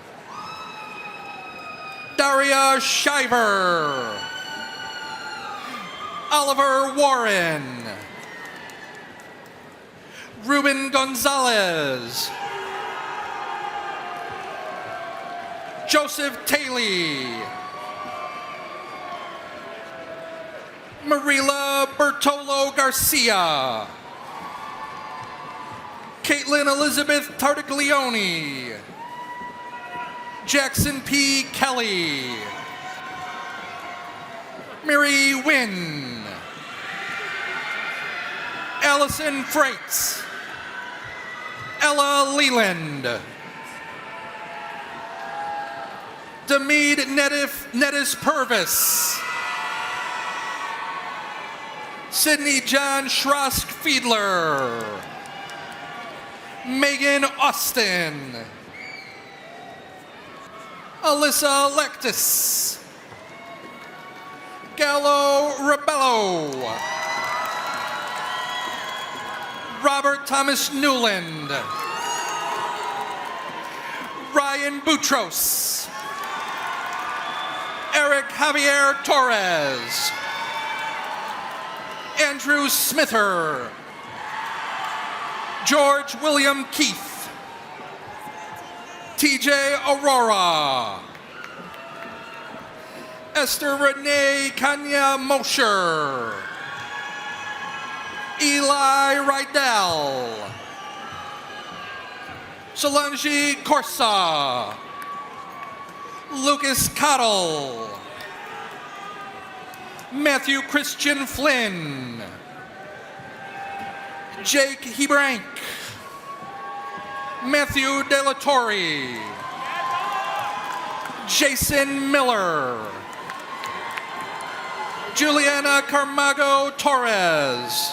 Daria Shiver, Oliver Warren, Ruben Gonzalez, Joseph Taylor, Marila Bertolo Garcia, Caitlin Elizabeth Tartaglione, Jackson P. Kelly, Mary Wynn, Allison Freites, Ella Leland, Demid Nettis Purvis, Sydney John Schrosk Fiedler, Megan Austin, Alyssa Lectis, Gallo Rebello, Robert Thomas Newland, Ryan Boutros, Eric Javier Torres, Andrew Smither, George William Keith, TJ Aurora, Esther Renee Kanya Mosher, Eli Rydell, Solange Corsa, Lucas Cottle, Matthew Christian Flynn, Jake Hebrank, Matthew De La Torre, Jason Miller, Juliana Carmago Torres,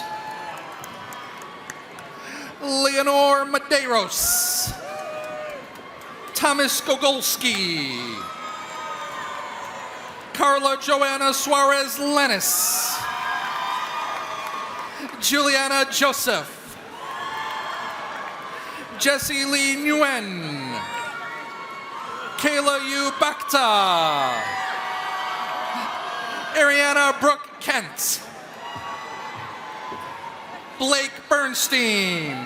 Leonor Medeiros, Thomas Gogolski, Carla Joanna Suarez Lennis, Juliana Joseph, Jesse Lee Nguyen, Kayla Yu Bakta, Ariana Brooke Kent, Blake Bernstein,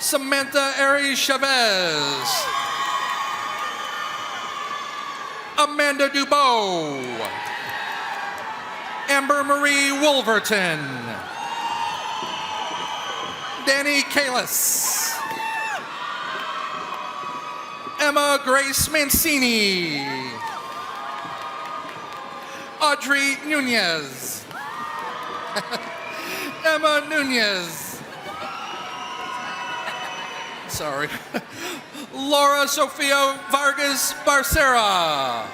Samantha Ari Chavez, Amanda Dubow, Amber Marie Wolverton, Danny Kalis, Emma Grace Mancini, Audrey Nunez, Emma Nunez, sorry, Laura Sofia Vargas Barcera,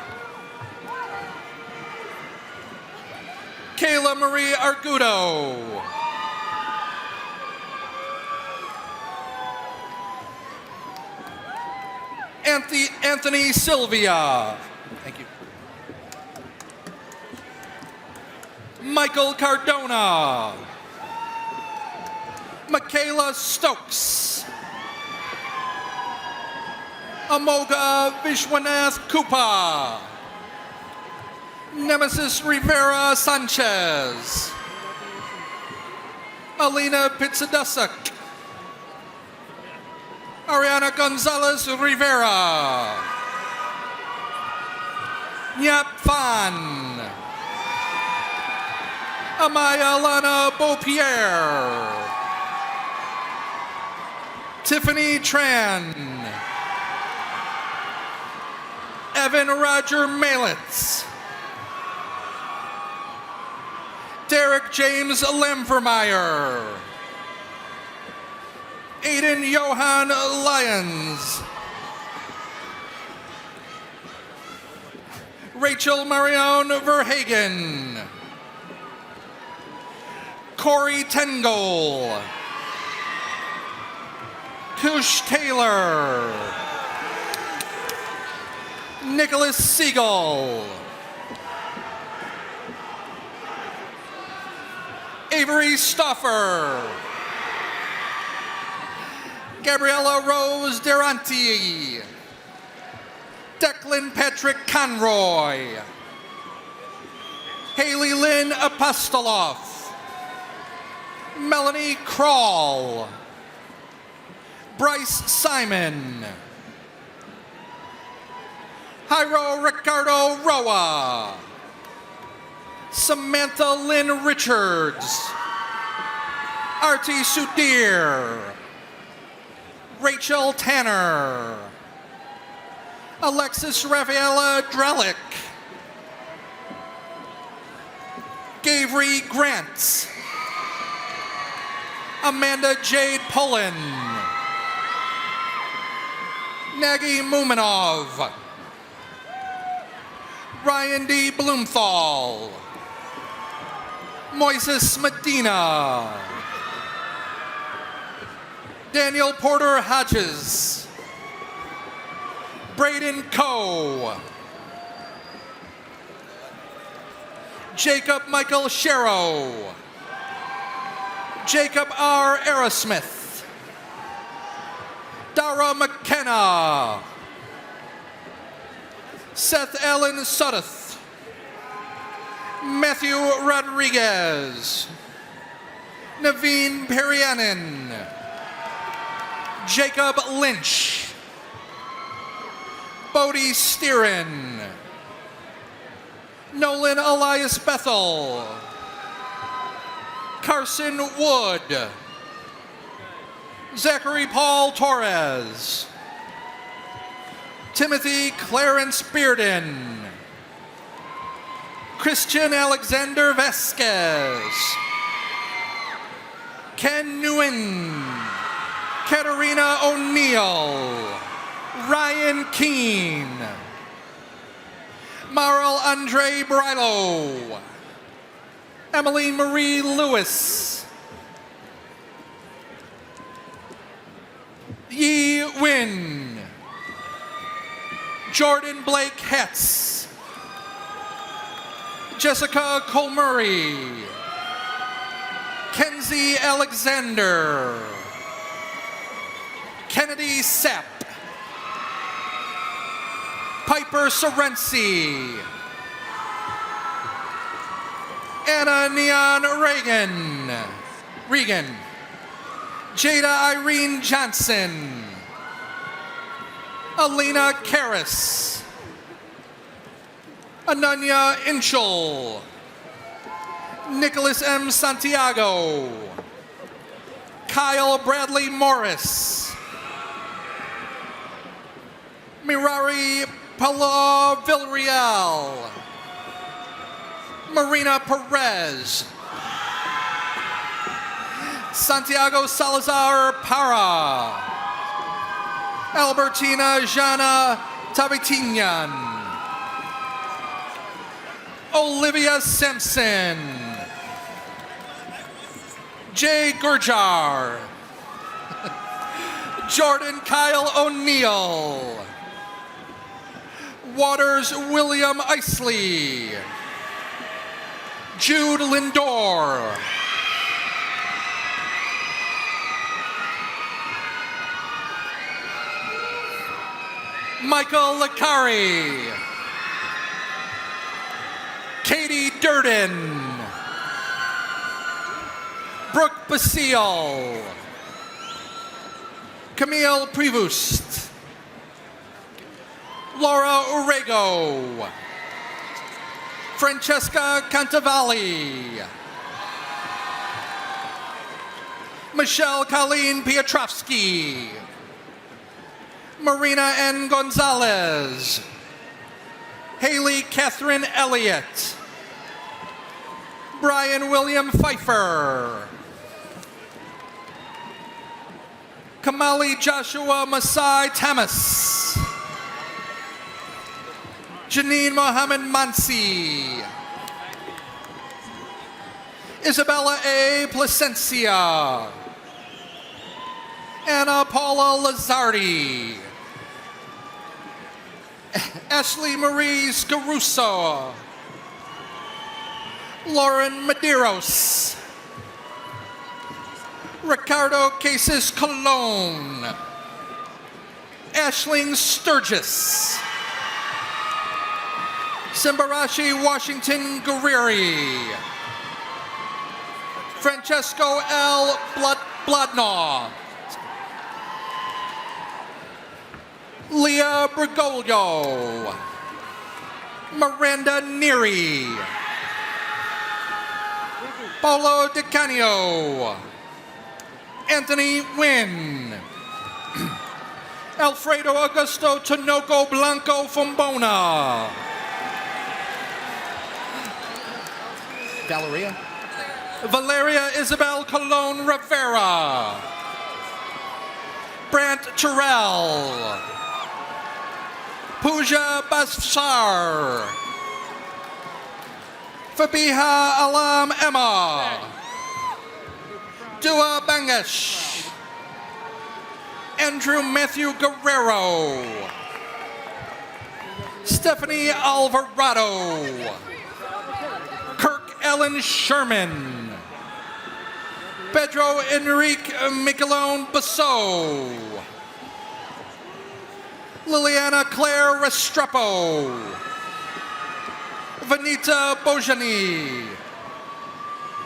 Kayla Marie Argudo, Anthony Sylvia, thank you, Michael Cardona, Michaela Stokes, Amoga Vishwanath Kupa, Nemesis Rivera Sanchez, Alina Pizzadusuk, Ariana Gonzalez Rivera, Nyap Fan, Amaya Lana Beaupierre, Tiffany Tran. Evan Roger Malitz. Derek James Lemvermeyer. Aiden Johan Lyons. Rachel Marion Verhagen. Corey Tengol. Kush Taylor. Nicholas Siegel. Avery Stoffer. Gabriella Rose Duranti. Declan Patrick Conroy. Haley Lynn Apostoloff. Melanie Krall. Bryce Simon. Jairo Ricardo Roa. Samantha Lynn Richards. Artie Sudir. Rachel Tanner. Alexis Rafaela Drelick. Gavry Grant. Amanda Jade Pullen. Nagy Muminov. Ryan D. Blumenthal. Moises Medina. Daniel Porter Hodges. Braden Coe. Jacob Michael Sherrow. Jacob R. Aerosmith. Dara McKenna. Seth Allen Suddeth. Matthew Rodriguez. Naveen Perianen. Jacob Lynch. Bodie Steeran. Nolan Elias Bethel. Carson Wood. Zachary Paul Torres. Timothy Clarence Bearden. Christian Alexander Vasquez. Ken Nguyen. Katerina O'Neill. Ryan Keene. Marl Andre Brilo. Emily Marie Lewis. Yi Win. Jordan Blake Hetz. Jessica Colmurray. Kenzie Alexander. Kennedy Sepp. Piper Sorensi. Anna Neon Regan. Jada Irene Johnson. Alina Karras. Ananya Inchel. Nicholas M. Santiago. Kyle Bradley Morris. Mirari Pala Villarreal. Marina Perez. Santiago Salazar Para. Albertina Jana Tabitinyan. Olivia Simpson. Jay Gurjar. Jordan Kyle O'Neill. Waters William Isley. Jude Lindor. Michael Licari. Katie Durden. Brooke Basile. Camille Prevost. Laura Urego. Francesca Cantavalli. Michelle Colleen Piotrowski, Marina N. Gonzalez, Haley Catherine Elliott, Brian William Pfeiffer, Kamali Joshua Masai Tamas, Janine Mohammed Mansi, Isabella A. Placencia, Anna Paula Lazardi, Ashley Marie Scaruso, Lauren Medeiros, Ricardo Cases Colon, Ashling Sturgis, Simbarashi Washington Guerrieri, Francesco L. Blodnaw, Leah Bergoglio, Miranda Neary, Paulo De Canio, Anthony Wynn, Alfredo Augusto Tinoco Blanco Fombona, Valeria Isabel Colon Rivera, Brant Terrell, Pooja Basfar, Fabiha Alam Emma, Dua Bangash, Andrew Matthew Guerrero, Stephanie Alvarado, Kirk Ellen Sherman, Pedro Enrique Michelon Basso, Liliana Claire Restrepo, Vanita Bojani,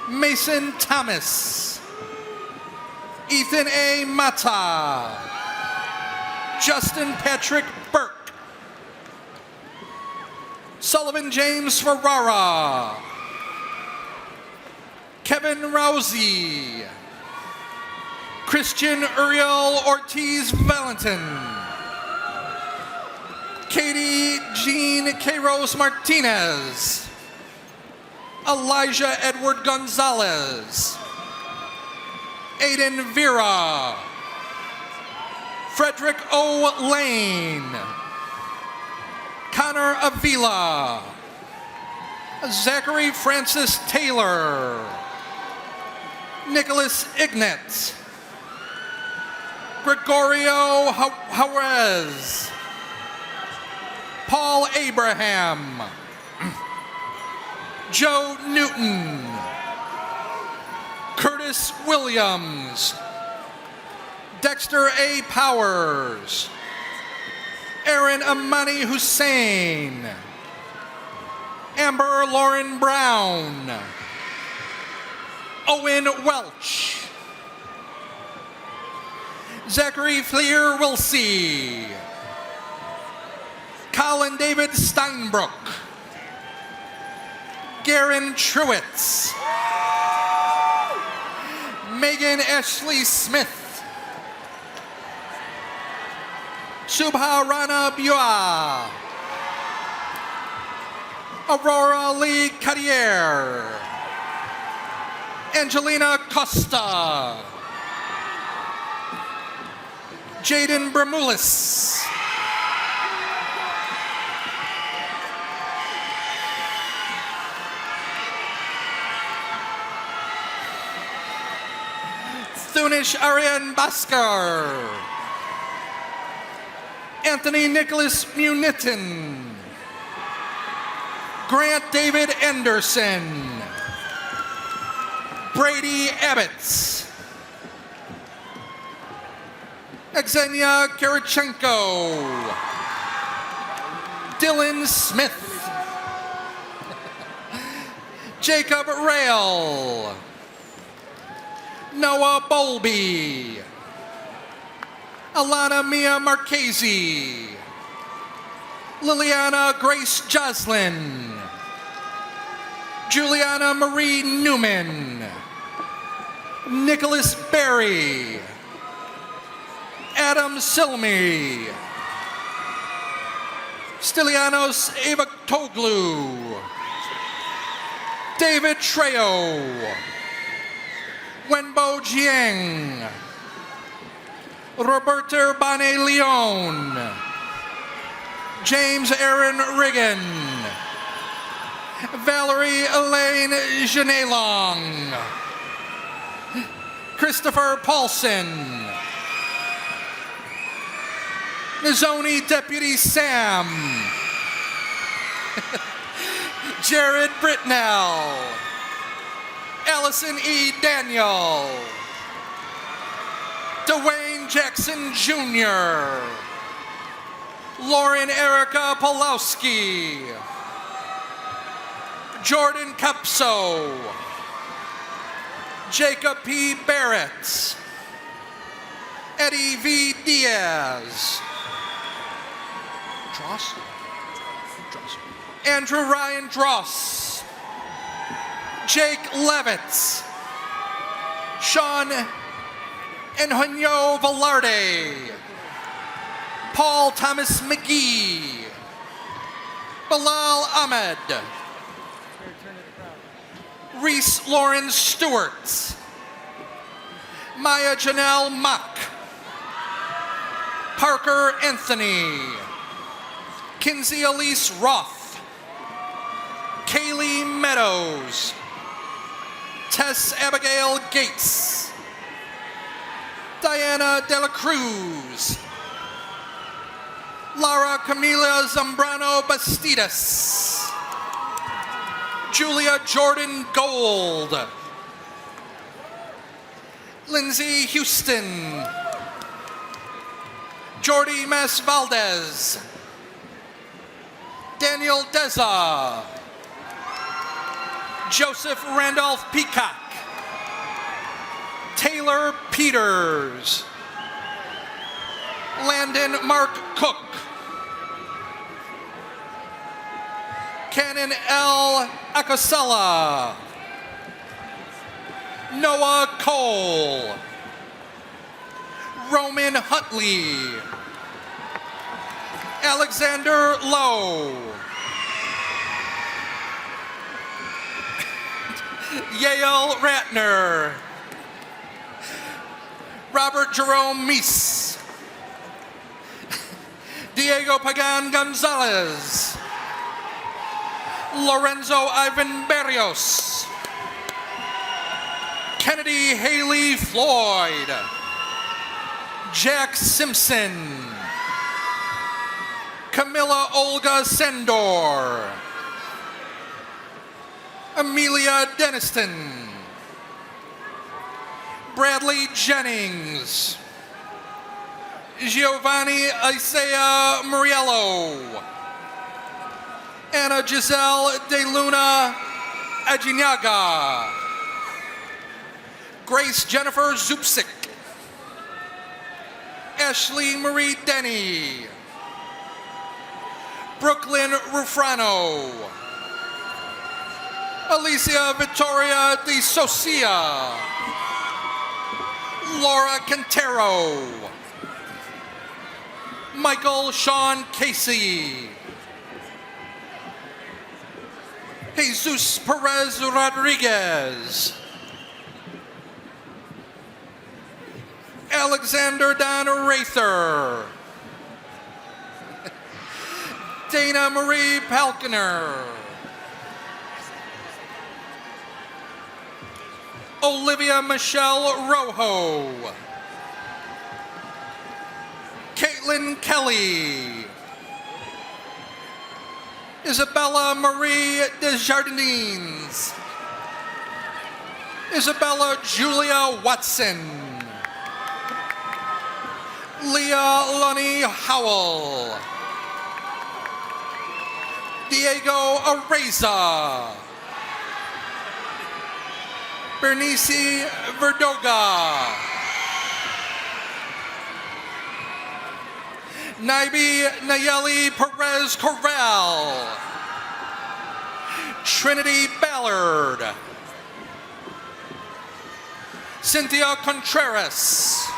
Mason Thomas, Ethan A. Mata, Justin Patrick Burke, Sullivan James Ferrara, Kevin Rousey, Christian Uriel Ortiz Valentin, Katie Jean Queiroz Martinez, Elijah Edward Gonzalez, Aiden Vera, Frederick O. Lane, Connor Avila, Zachary Francis Taylor, Nicholas Ignat, Gregorio Juarez, Paul Abraham, Joe Newton, Curtis Williams, Dexter A. Powers, Aaron Amani Hussein, Amber Lauren Brown, Owen Welch, Zachary Fleer Wilsey, Colin David Steinbrook, Garen Truitz, Megan Ashley Smith, Subha Rana Bua, Aurora Lee Carrier, Angelina Costa, Jaden Bramoulis, Thunish Ariane Baskar, Anthony Nicholas Munitin, Grant David Anderson, Brady Abbott, Xenia Kirichenko, Dylan Smith, Jacob Rail, Noah Bowlby, Alana Mia Marchese, Liliana Grace Joslin, Juliana Marie Newman, Nicholas Berry, Adam Silmi, Stylianos Avakoglu, David Trejo, Wenbo Jiang, Roberto Bane Leon, James Aaron Riggin, Valerie Elaine Janelong, Christopher Paulson, Nizoni Deputy Sam, Jared Britnell, Allison E. Daniel, Dwayne Jackson Jr., Lauren Erica Pulowski, Jordan Cupso, Jacob P. Barrett, Eddie V. Diaz, Dross? Andrew Ryan Dross, Jake Levitz, Sean Enjonyo Velarde, Paul Thomas McGee, Bilal Ahmed, Reese Lauren Stewart, Maya Janelle Mock, Parker Anthony, Kinsey Elise Roth, Kaylee Meadows, Tess Abigail Gates, Diana De La Cruz, Lara Camila Zambrano Bastidas, Julia Jordan Gold, Lindsay Houston, Jordi Mas Valdez, Daniel Deza, Joseph Randolph Peacock, Taylor Peters, Landon Mark Cook, Canon L. Acosella, Noah Cole, Roman Huntley, Alexander Lowe, Yale Ratner, Robert Jerome Meese, Diego Pagan Gonzalez, Lorenzo Ivan Barrios, Kennedy Haley Floyd, Jack Simpson, Camilla Olga Sendor, Amelia Deniston, Bradley Jennings, Giovanni Isaiah Muriello, Anna Giselle De Luna Ajinaga, Grace Jennifer Zupsik, Ashley Marie Denny, Brooklyn Rufrano, Alicia Victoria De Socia, Laura Quintero, Michael Sean Casey, Jesus Perez Rodriguez, Alexander Don Rather, Dana Marie Palkiner, Olivia Michelle Rojo, Caitlin Kelly, Isabella Marie Desjardins, Isabella Julia Watson, Leah Lonnie Howell, Diego Areza, Bernice Verdoga, Naibi Nayeli Perez Corral, Trinity Ballard, Cynthia Contreras,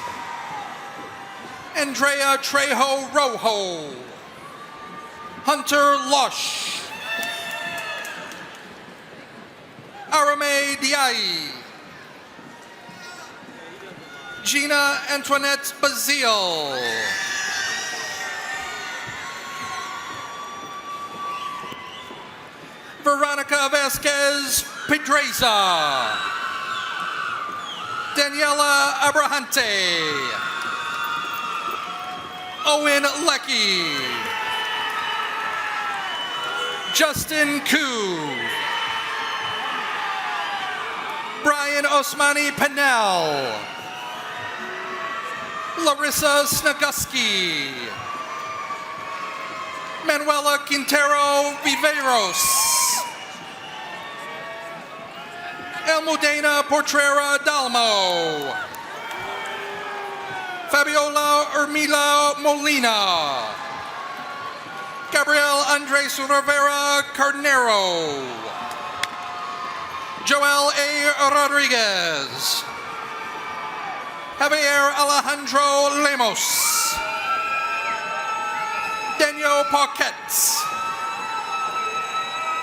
Andrea Trejo Rojo, Hunter Lush, Arame Diaye, Gina Antoinette Bazile, Veronica Vasquez Pedreza, Daniela Abrahante, Owen Lecky, Justin Koo, Brian Osmani Pennell, Larissa Snaguski, Manuela Quintero Viveros, Elmudena Portrera Dalmo, Fabiola Ermila Molina, Gabriel Andres Rivera Carnero, Joel A. Rodriguez, Javier Alejandro Lemos, Daniel Paquette,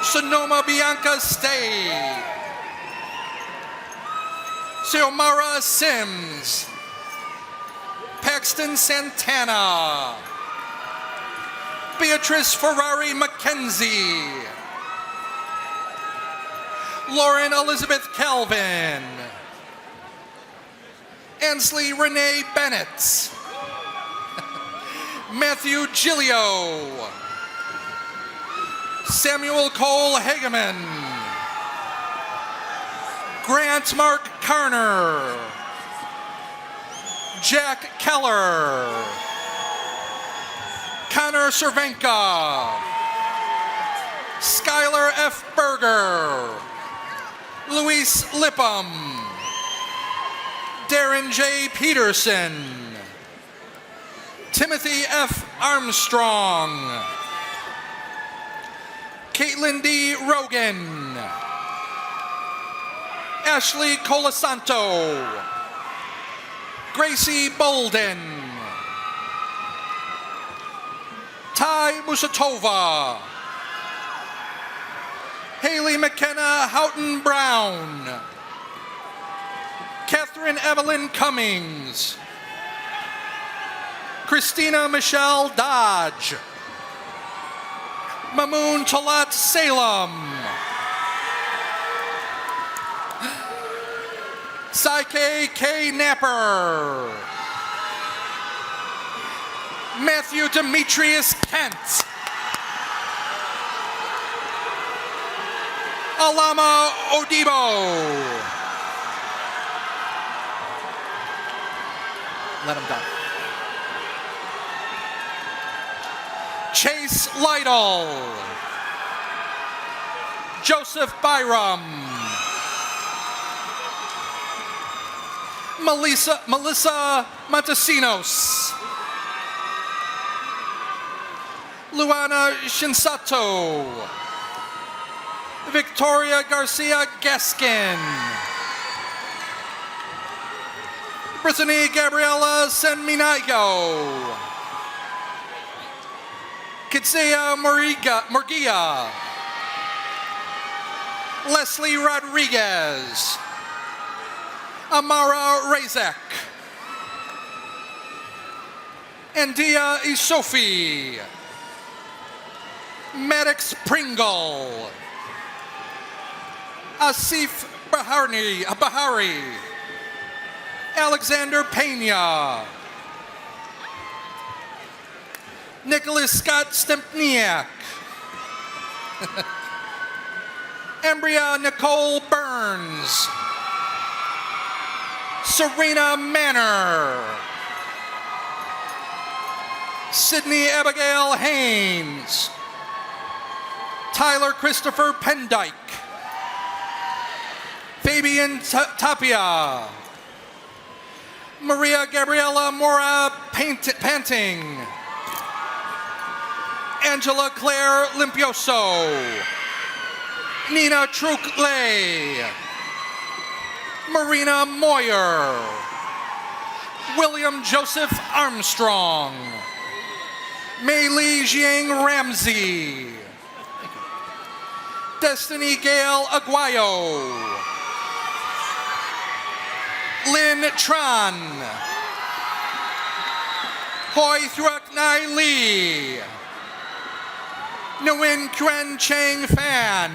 Sonoma Bianca Stay, Xiomara Sims, Paxton Santana, Beatrice Ferrari McKenzie, Lauren Elizabeth Calvin, Ansley Renee Bennett, Matthew Gilio, Samuel Cole Hageman, Grant Mark Carner, Jack Keller, Connor Cervenka, Skylar F. Berger, Luis Lippum, Darren J. Peterson, Timothy F. Armstrong, Caitlin D. Rogan, Ashley Colasanto, Gracie Bolden, Ty Musatova, Haley McKenna Houghton Brown, Catherine Evelyn Cummings, Christina Michelle Dodge, Mamoon Talat Salem, Psyche K. Napper, Matthew Demetrius Kent, Alama Odibo. Let him go. Chase Lytle, Joseph Byram, Melissa Montesinos, Luana Shinsato, Victoria Garcia Gaskin, Brittany Gabriela Senminaigo, Kitsia Murgia, Leslie Rodriguez, Amara Razek, Andia Isofi, Maddox Pringle, Asif Bahari, Alexander Pena, Nicholas Scott Stempniak, Embria Nicole Burns, Serena Manor, Sydney Abigail Haynes, Tyler Christopher Pendyke, Fabian Tapia, Maria Gabriela Mora Panting, Angela Claire Limpioso, Nina Truk-Lay, Marina Moyer, William Joseph Armstrong, Mei Li Jiang Ramsey, Destiny Gale Aguayo, Lynn Tran, Hoi Thuc Nai Lee, Nguyen Quan Chang Fan,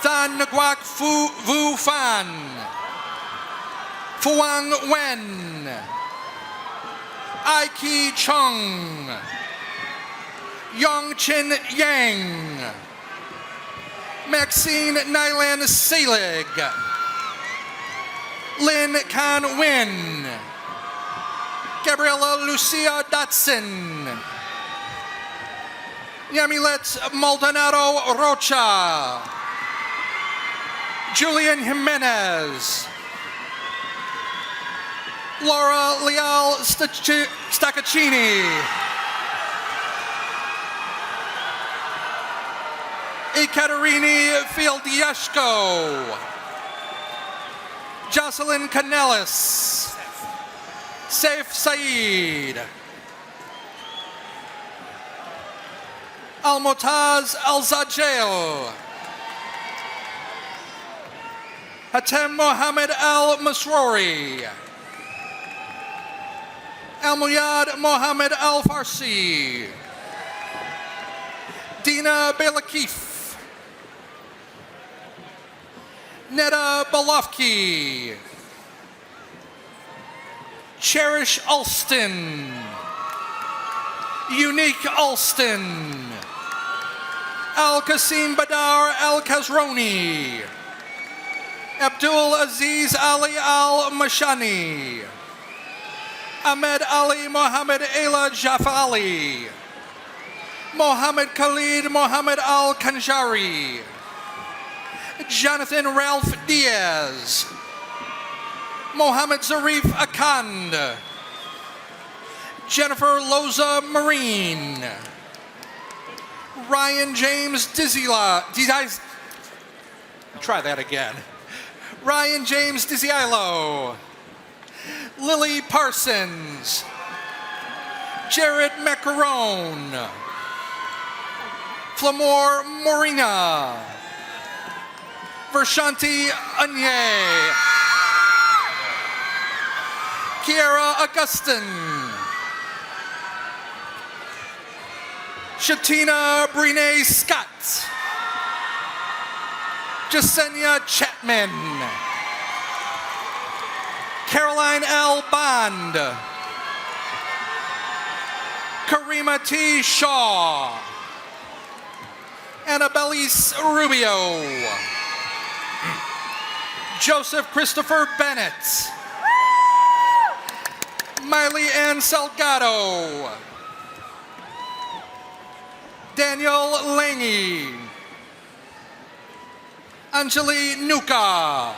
Than Nguyen Vu Fan, Phuang Wen, Aiki Chung, Yong Chin Yang, Maxine Nylan Selig, Lin Kan Win, Gabriela Lucia Dotson, Yamilet Maldonado Rocha, Julian Jimenez, Laura Leal Staccaccini, Ekaterini Fieldieshko, Jocelyn Canellis, Saif Saeed, Almotaz Al-Zajel, Hatem Mohammed Al-Masrouri, Al-Muyad Mohammed Al-Farsi, Dina Belakif, Neda Balofki, Cherish Alston, Unique Alston, Al-Qasim Badar Al-Kazroni, Abdul Aziz Ali Al-Mashani, Ahmed Ali Mohammed Ela Jafali, Mohammed Khalid Mohammed Al-Kanjari, Jonathan Ralph Diaz, Mohammed Zarif Akand, Jennifer Loza Marine, Ryan James try that again. Ryan James Diziilo, Lily Parsons, Jared Macaron, Flamor Morina, Vershanti Anye, Kiara Augustin, Shatina Brene Scott, Jasenia Chapman, Caroline L. Bond, Karima T. Shaw, Annabelise Rubio, Joseph Christopher Bennett, Miley Ann Salgado, Daniel Lange, Anjali Nuka,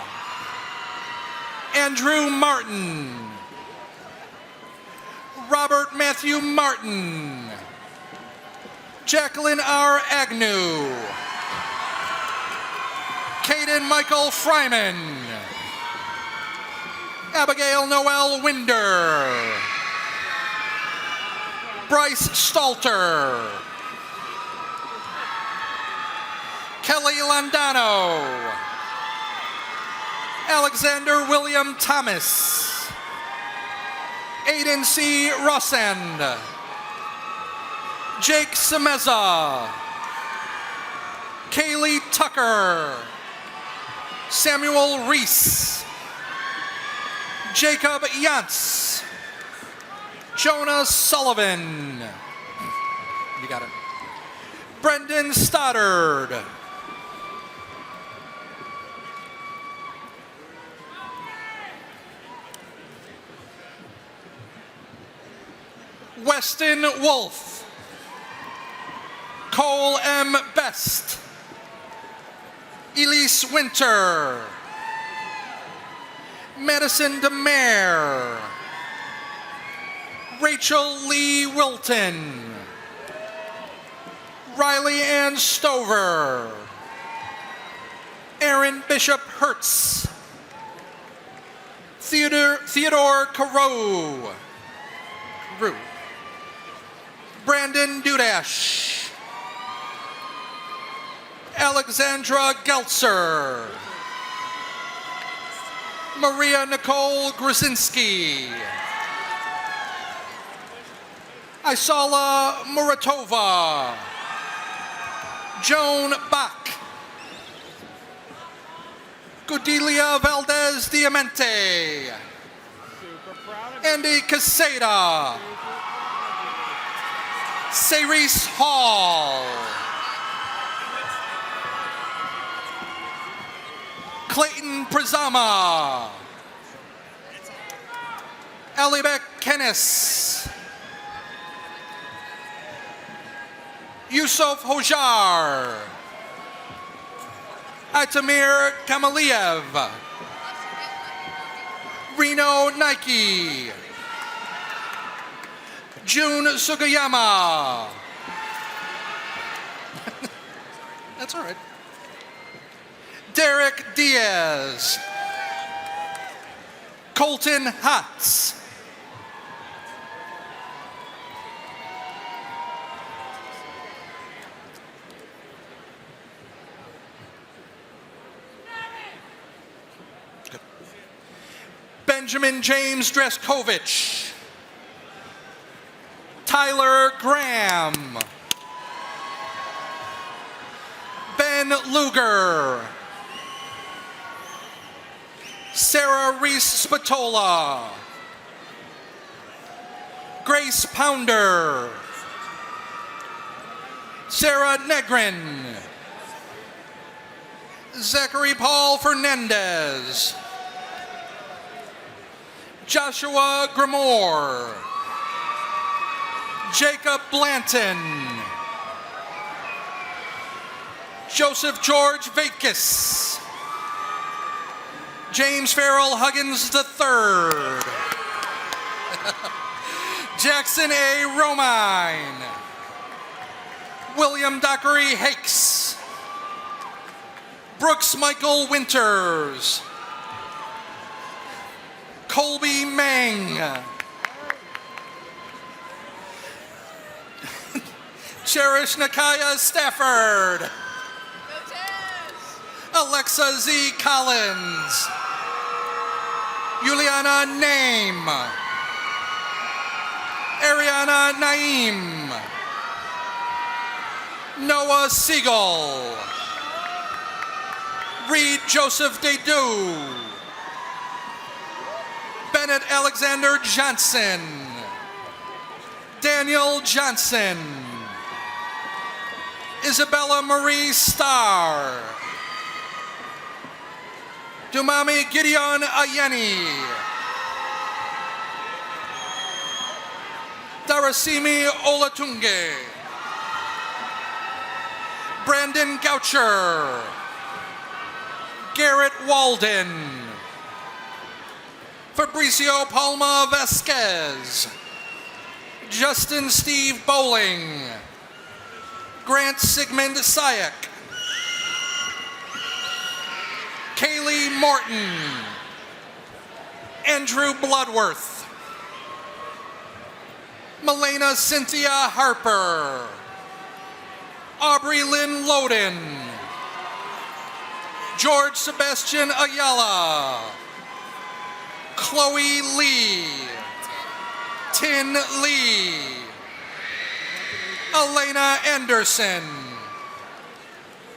Andrew Martin, Robert Matthew Martin, Jacqueline R. Agnew, Caden Michael Fryman, Abigail Noel Winder, Bryce Stalter, Kelly Landano, Alexander William Thomas, Aiden C. Rossend, Jake Semeza, Kaylee Tucker, Samuel Reese, Jacob Yantz, Jonah Sullivan, you got it, Brendan Stoddard, Weston Wolf, Cole M. Best, Elise Winter, Madison DeMare, Rachel Lee Wilton, Riley Ann Stover, Aaron Bishop Hertz. Theodore Carew. Brandon Dudash. Alexandra Geltzer. Maria Nicole Grzinski. Isala Muratova. Joan Bach. Gudelia Valdez Diamante. Andy Caseta. Cerise Hall. Clayton Prezama. Alibek Kennis. Yusuf Hojar. Aitamir Kamaliev. Reno Nike. June Sugiyama. That's all right. Derek Diaz. Colton Hatz. Benjamin James Dreskovich. Tyler Graham. Ben Luger. Sarah Reese Spatola. Grace Pounder. Sarah Negrin. Zachary Paul Fernandez. Joshua Grimore. Jacob Blanton. Joseph George Vakis. James Farrell Huggins III. Jackson A. Romine. William Dockery Hakes. Brooks Michael Winters. Colby Meng. Cherish Nakaya Stafford. Alexa Z. Collins. Juliana Name. Ariana Naim. Noah Siegel. Reed Joseph Dedu. Bennett Alexander Johnson. Daniel Johnson. Isabella Marie Starr. Dumami Gideon Ayeni. Darasimi Olatunge. Brandon Goucher. Garrett Walden. Fabricio Palma Vasquez. Justin Steve Bowling. Grant Sigmund Sayek. Kaylee Morton. Andrew Bloodworth. Melena Cynthia Harper. Aubrey Lynn Loden. George Sebastian Ayala. Chloe Lee. Tin Lee. Elena Anderson.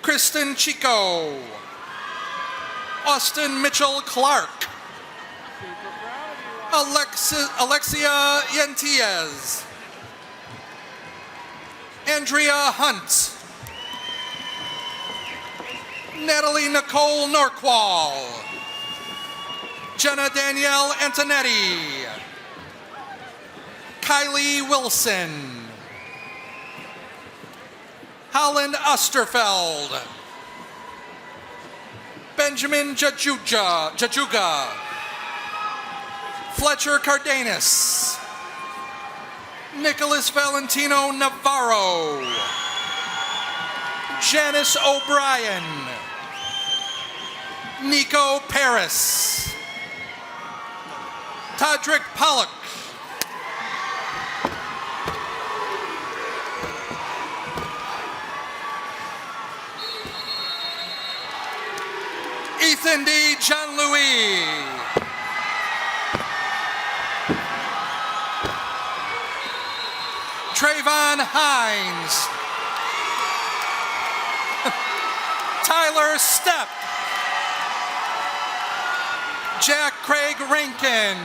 Kristen Chico. Austin Mitchell Clark. Alexia Yentiez. Andrea Hunt. Natalie Nicole Norqual. Jenna Danielle Antonetti. Kylie Wilson. Holland Osterfeld. Benjamin Jajuga. Fletcher Cardenas. Nicholas Valentino Navarro. Janice O'Brien. Nico Paris. Todrick Pollock. Ethan D. Jean-Louis. Trayvon Hines. Tyler Stepp. Jack Craig Rankin.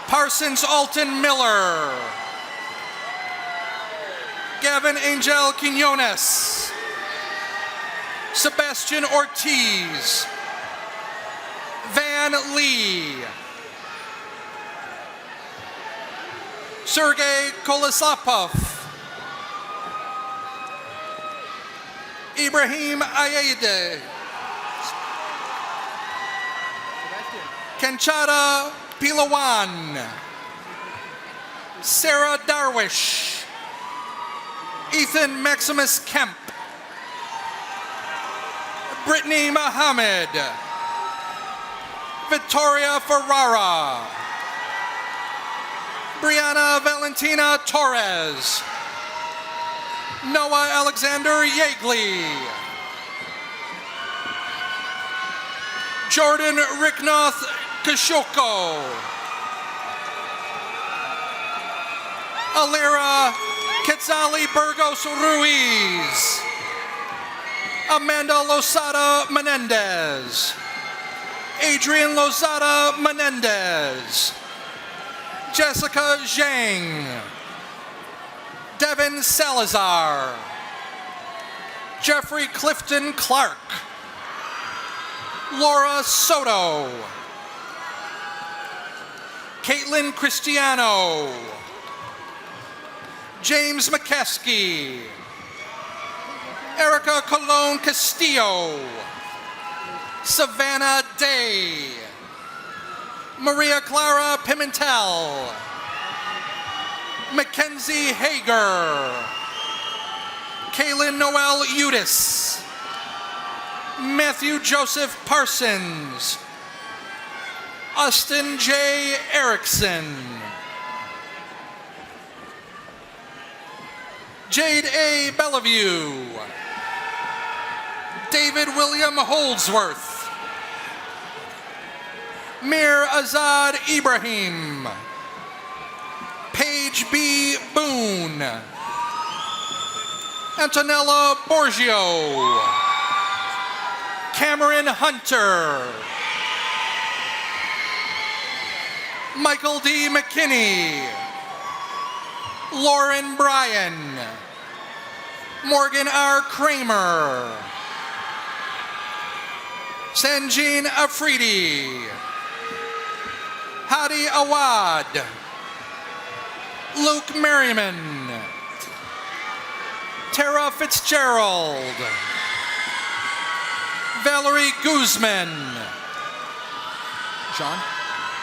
Parsons Alton Miller. Gavin Angel Quinones. Sebastian Ortiz. Van Lee. Sergey Kolesapov. Ibrahim Ayede. Kenchada Pilawan. Sarah Darwish. Ethan Maximus Kemp. Brittany Mohammed. Victoria Ferrara. Brianna Valentina Torres. Noah Alexander Yeagley. Jordan Ricknoth Kashoko. Alira Quetzali Burgos Ruiz. Amanda Losada Menendez. Adrian Lozada Menendez. Jessica Zhang. Devin Salazar. Jeffrey Clifton Clark. Laura Soto. Caitlin Cristiano. James McKeskey. Erica Colon Castillo. Savannah Day. Maria Clara Pimentel. Mackenzie Hager. Kaylin Noel Udis. Matthew Joseph Parsons. Austin J. Erickson. Jade A. Bellevue. David William Holdsworth. Mir Azad Ibrahim. Paige B. Boone. Antonella Borgio. Cameron Hunter. Michael D. McKinney. Lauren Bryan. Morgan R. Kramer. Sanjin Afridi. Hadi Awad. Luke Merriman. Tara Fitzgerald. Valerie Guzman.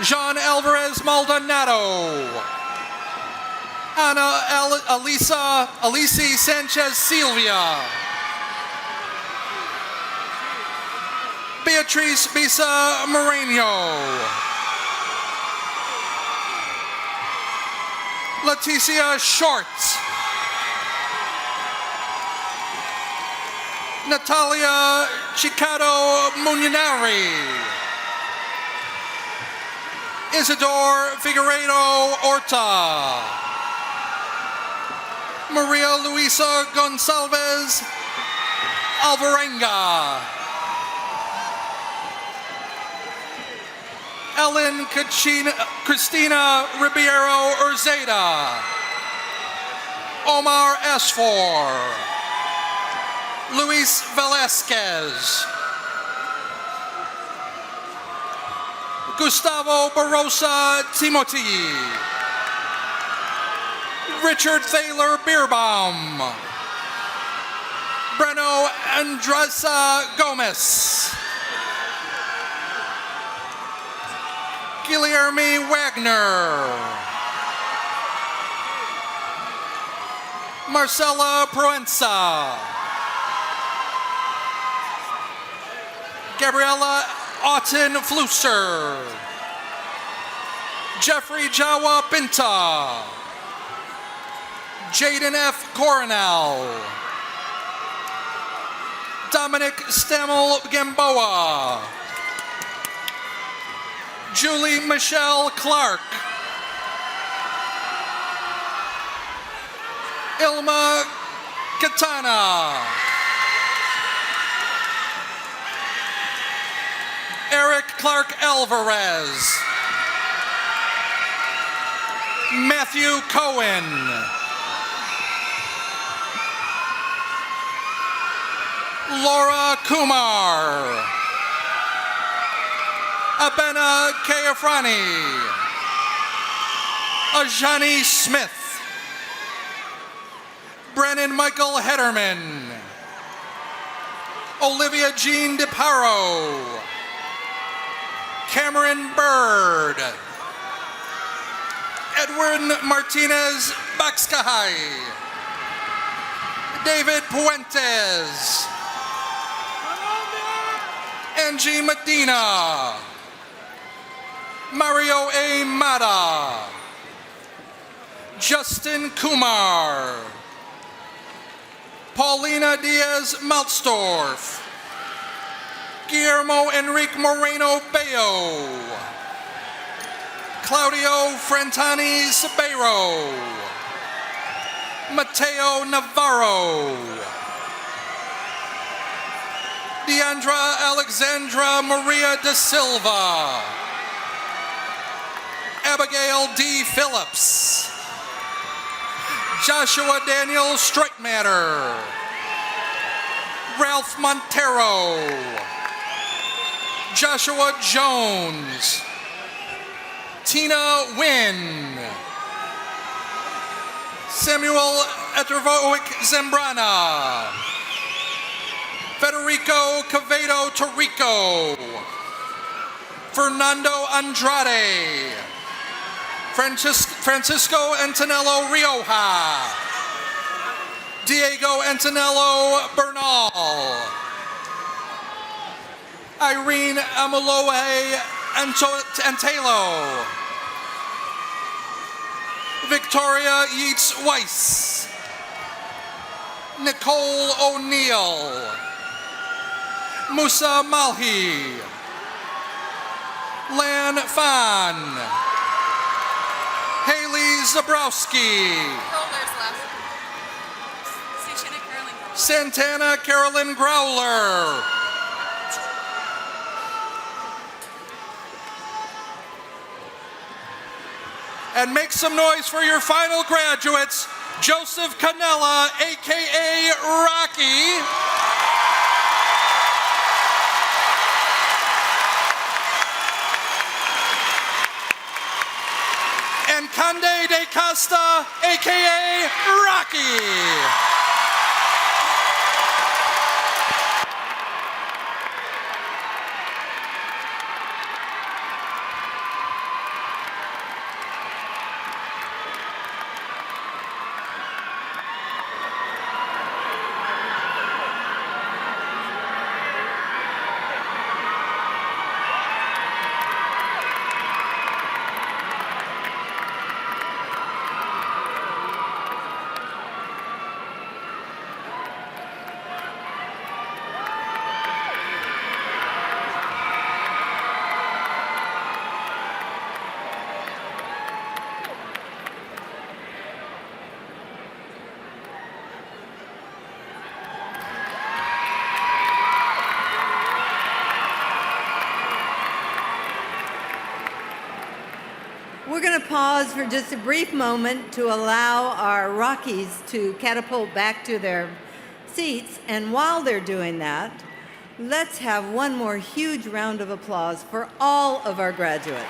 Jean Alvarez Maldonado. Ana Alici Sanchez Silvia. Beatrice Bisa Moreno. Leticia Short. Natalia Chicado Muninari. Isidore Figueiredo Orta. Maria Luisa Gonçalves Alvarenga. Ellen Cristina Ribeiro Urzeda. Omar Esfor. Luis Velasquez. Gustavo Barossa Timothy. Richard Thaler Beerbaum. Breno Andrasa Gomez. Guilherme Wagner. Marcela Proenza. Gabriella Auten Flusser. Jeffrey Jawa Pinta. Jaden F. Coronel. Dominic Stammel Gamboa. Julie Michelle Clark. Ilma Katana. Eric Clark Alvarez. Matthew Cohen. Laura Kumar. Abena Keafrani. Ajani Smith. Brennan Michael Hederman. Olivia Jean DeParo. Cameron Bird. Edwin Martinez Baxcahai. David Puentes. Angie Medina. Mario A. Mata. Justin Kumar. Paulina Diaz Maltstorff. Guillermo Enrique Moreno Bayo. Claudio Frantani Sabero. Mateo Navarro. Deandra Alexandra Maria da Silva. Abigail D. Phillips. Joshua Daniel Streitmatter. Ralph Montero. Joshua Jones. Tina Wynn. Samuel Etervoic Zambrana. Federico Cavedo Torrico. Fernando Andrade. Francisco Antonello Rioja. Diego Antonello Bernal. Irene Amaloe Antelo. Victoria Yeats Weiss. Nicole O'Neill. Musa Malhi. Lan Fan. Haley Zabrowski. Santana Carolyn Growler. And make some noise for your final graduates, Joseph Canella, AKA Rocky. And Conde de Costa, AKA Rocky. We're going to pause for just a brief moment to allow our Rockies to catapult back to their seats. And while they're doing that, let's have one more huge round of applause for all of our graduates.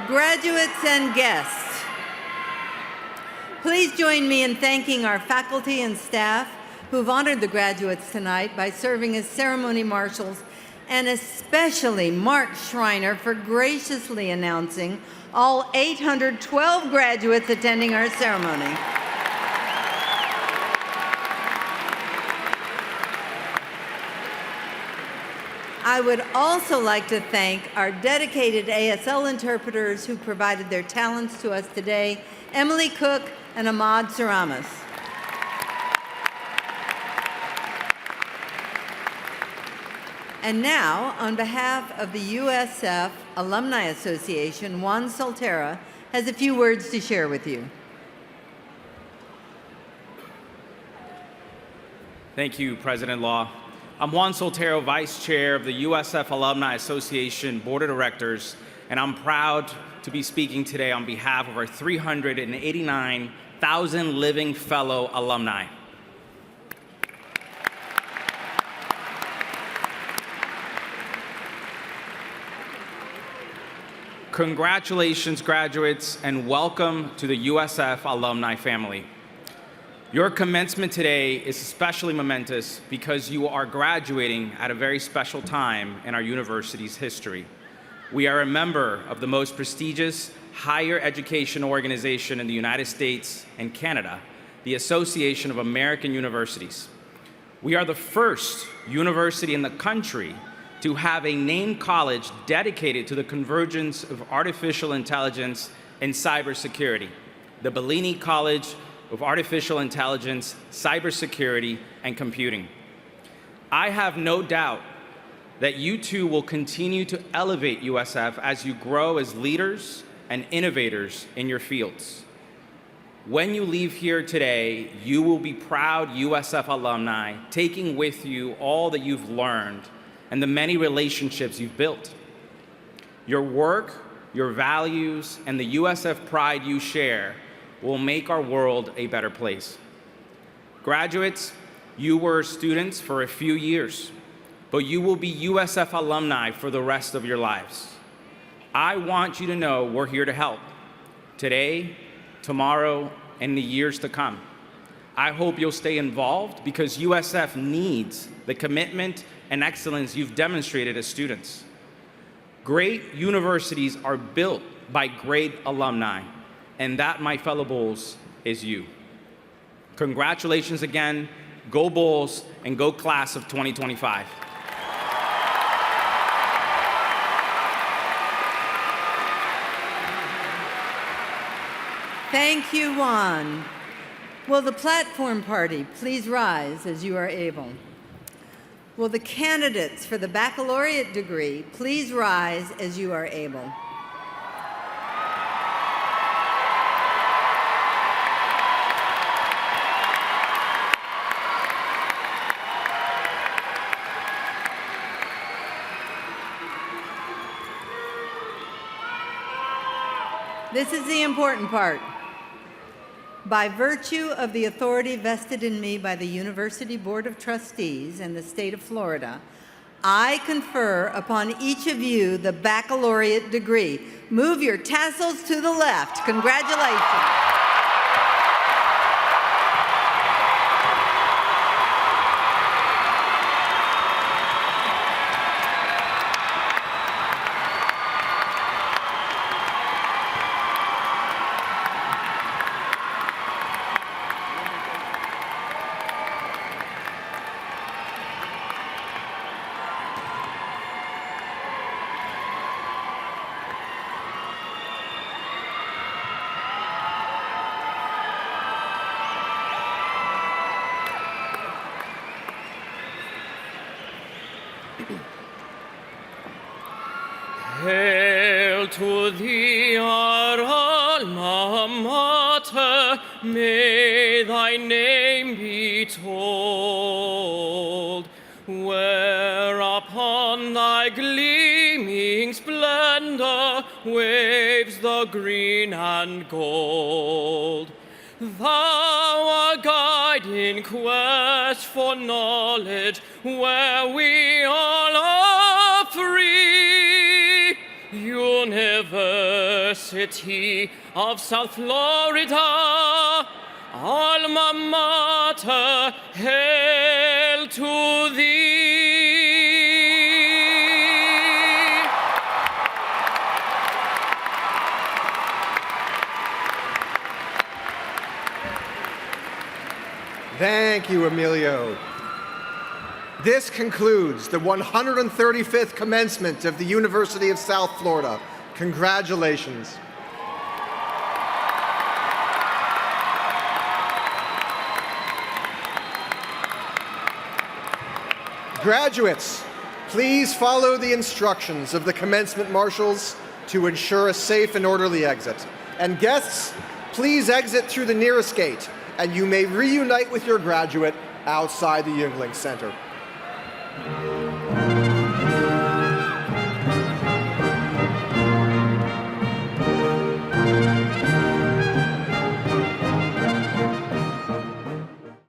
Graduates and guests, please join me in thanking our faculty and staff who've honored the graduates tonight by serving as ceremony marshals, and especially Mark Schreiner for graciously announcing all 812 graduates attending our ceremony. I would also like to thank our dedicated ASL interpreters who provided their talents to us today, Emily Cook and Ahmad Saramas. And now, on behalf of the USF Alumni Association, Juan Soltera has a few words to share with you. Thank you, President Law. I'm Juan Soltero, Vice Chair of the USF Alumni Association Board of Directors, and I'm proud to be speaking today on behalf of our 389,000 living fellow alumni. Congratulations, graduates, and welcome to the USF alumni family. Your commencement today is especially momentous because you are graduating at a very special time in our university's history. We are a member of the most prestigious higher education organization in the United States and Canada, the Association of American Universities. We are the first university in the country to have a named college dedicated to the convergence of artificial intelligence and cybersecurity, the Bellini College of Artificial Intelligence, Cybersecurity, and Computing. I have no doubt that you too will continue to elevate USF as you grow as leaders and innovators in your fields. When you leave here today, you will be proud USF alumni, taking with you all that you've learned and the many relationships you've built. Your work, your values, and the USF pride you share will make our world a better place. Graduates, you were students for a few years, but you will be USF alumni for the rest of your lives. I want you to know we're here to help, today, tomorrow, and the years to come. I hope you'll stay involved because USF needs the commitment and excellence you've demonstrated as students. Great universities are built by great alumni, and that, my fellow Bulls, is you. Congratulations again, go Bulls, and go class of 2025. Thank you, Juan. Will the platform party please rise as you are able? Will the candidates for the baccalaureate degree please rise as you are able? This is the important part. By virtue of the authority vested in me by the University Board of Trustees and the state of Florida, I confer upon each of you the baccalaureate degree. Move your tassels to the left. Congratulations. Hail to thee, our alma mater, may thy name be told, where upon thy gleaming splendor waves the green and gold. Thou art guide in quest for knowledge, where we all are free. University of South Florida, alma mater, hail to thee. Thank you, Emilio. This concludes the 135th commencement of the University of South Florida. Congratulations. Graduates, please follow the instructions of the commencement marshals to ensure a safe and orderly exit. And guests, please exit through the nearest gate, and you may reunite with your graduate outside the Jüngling Center.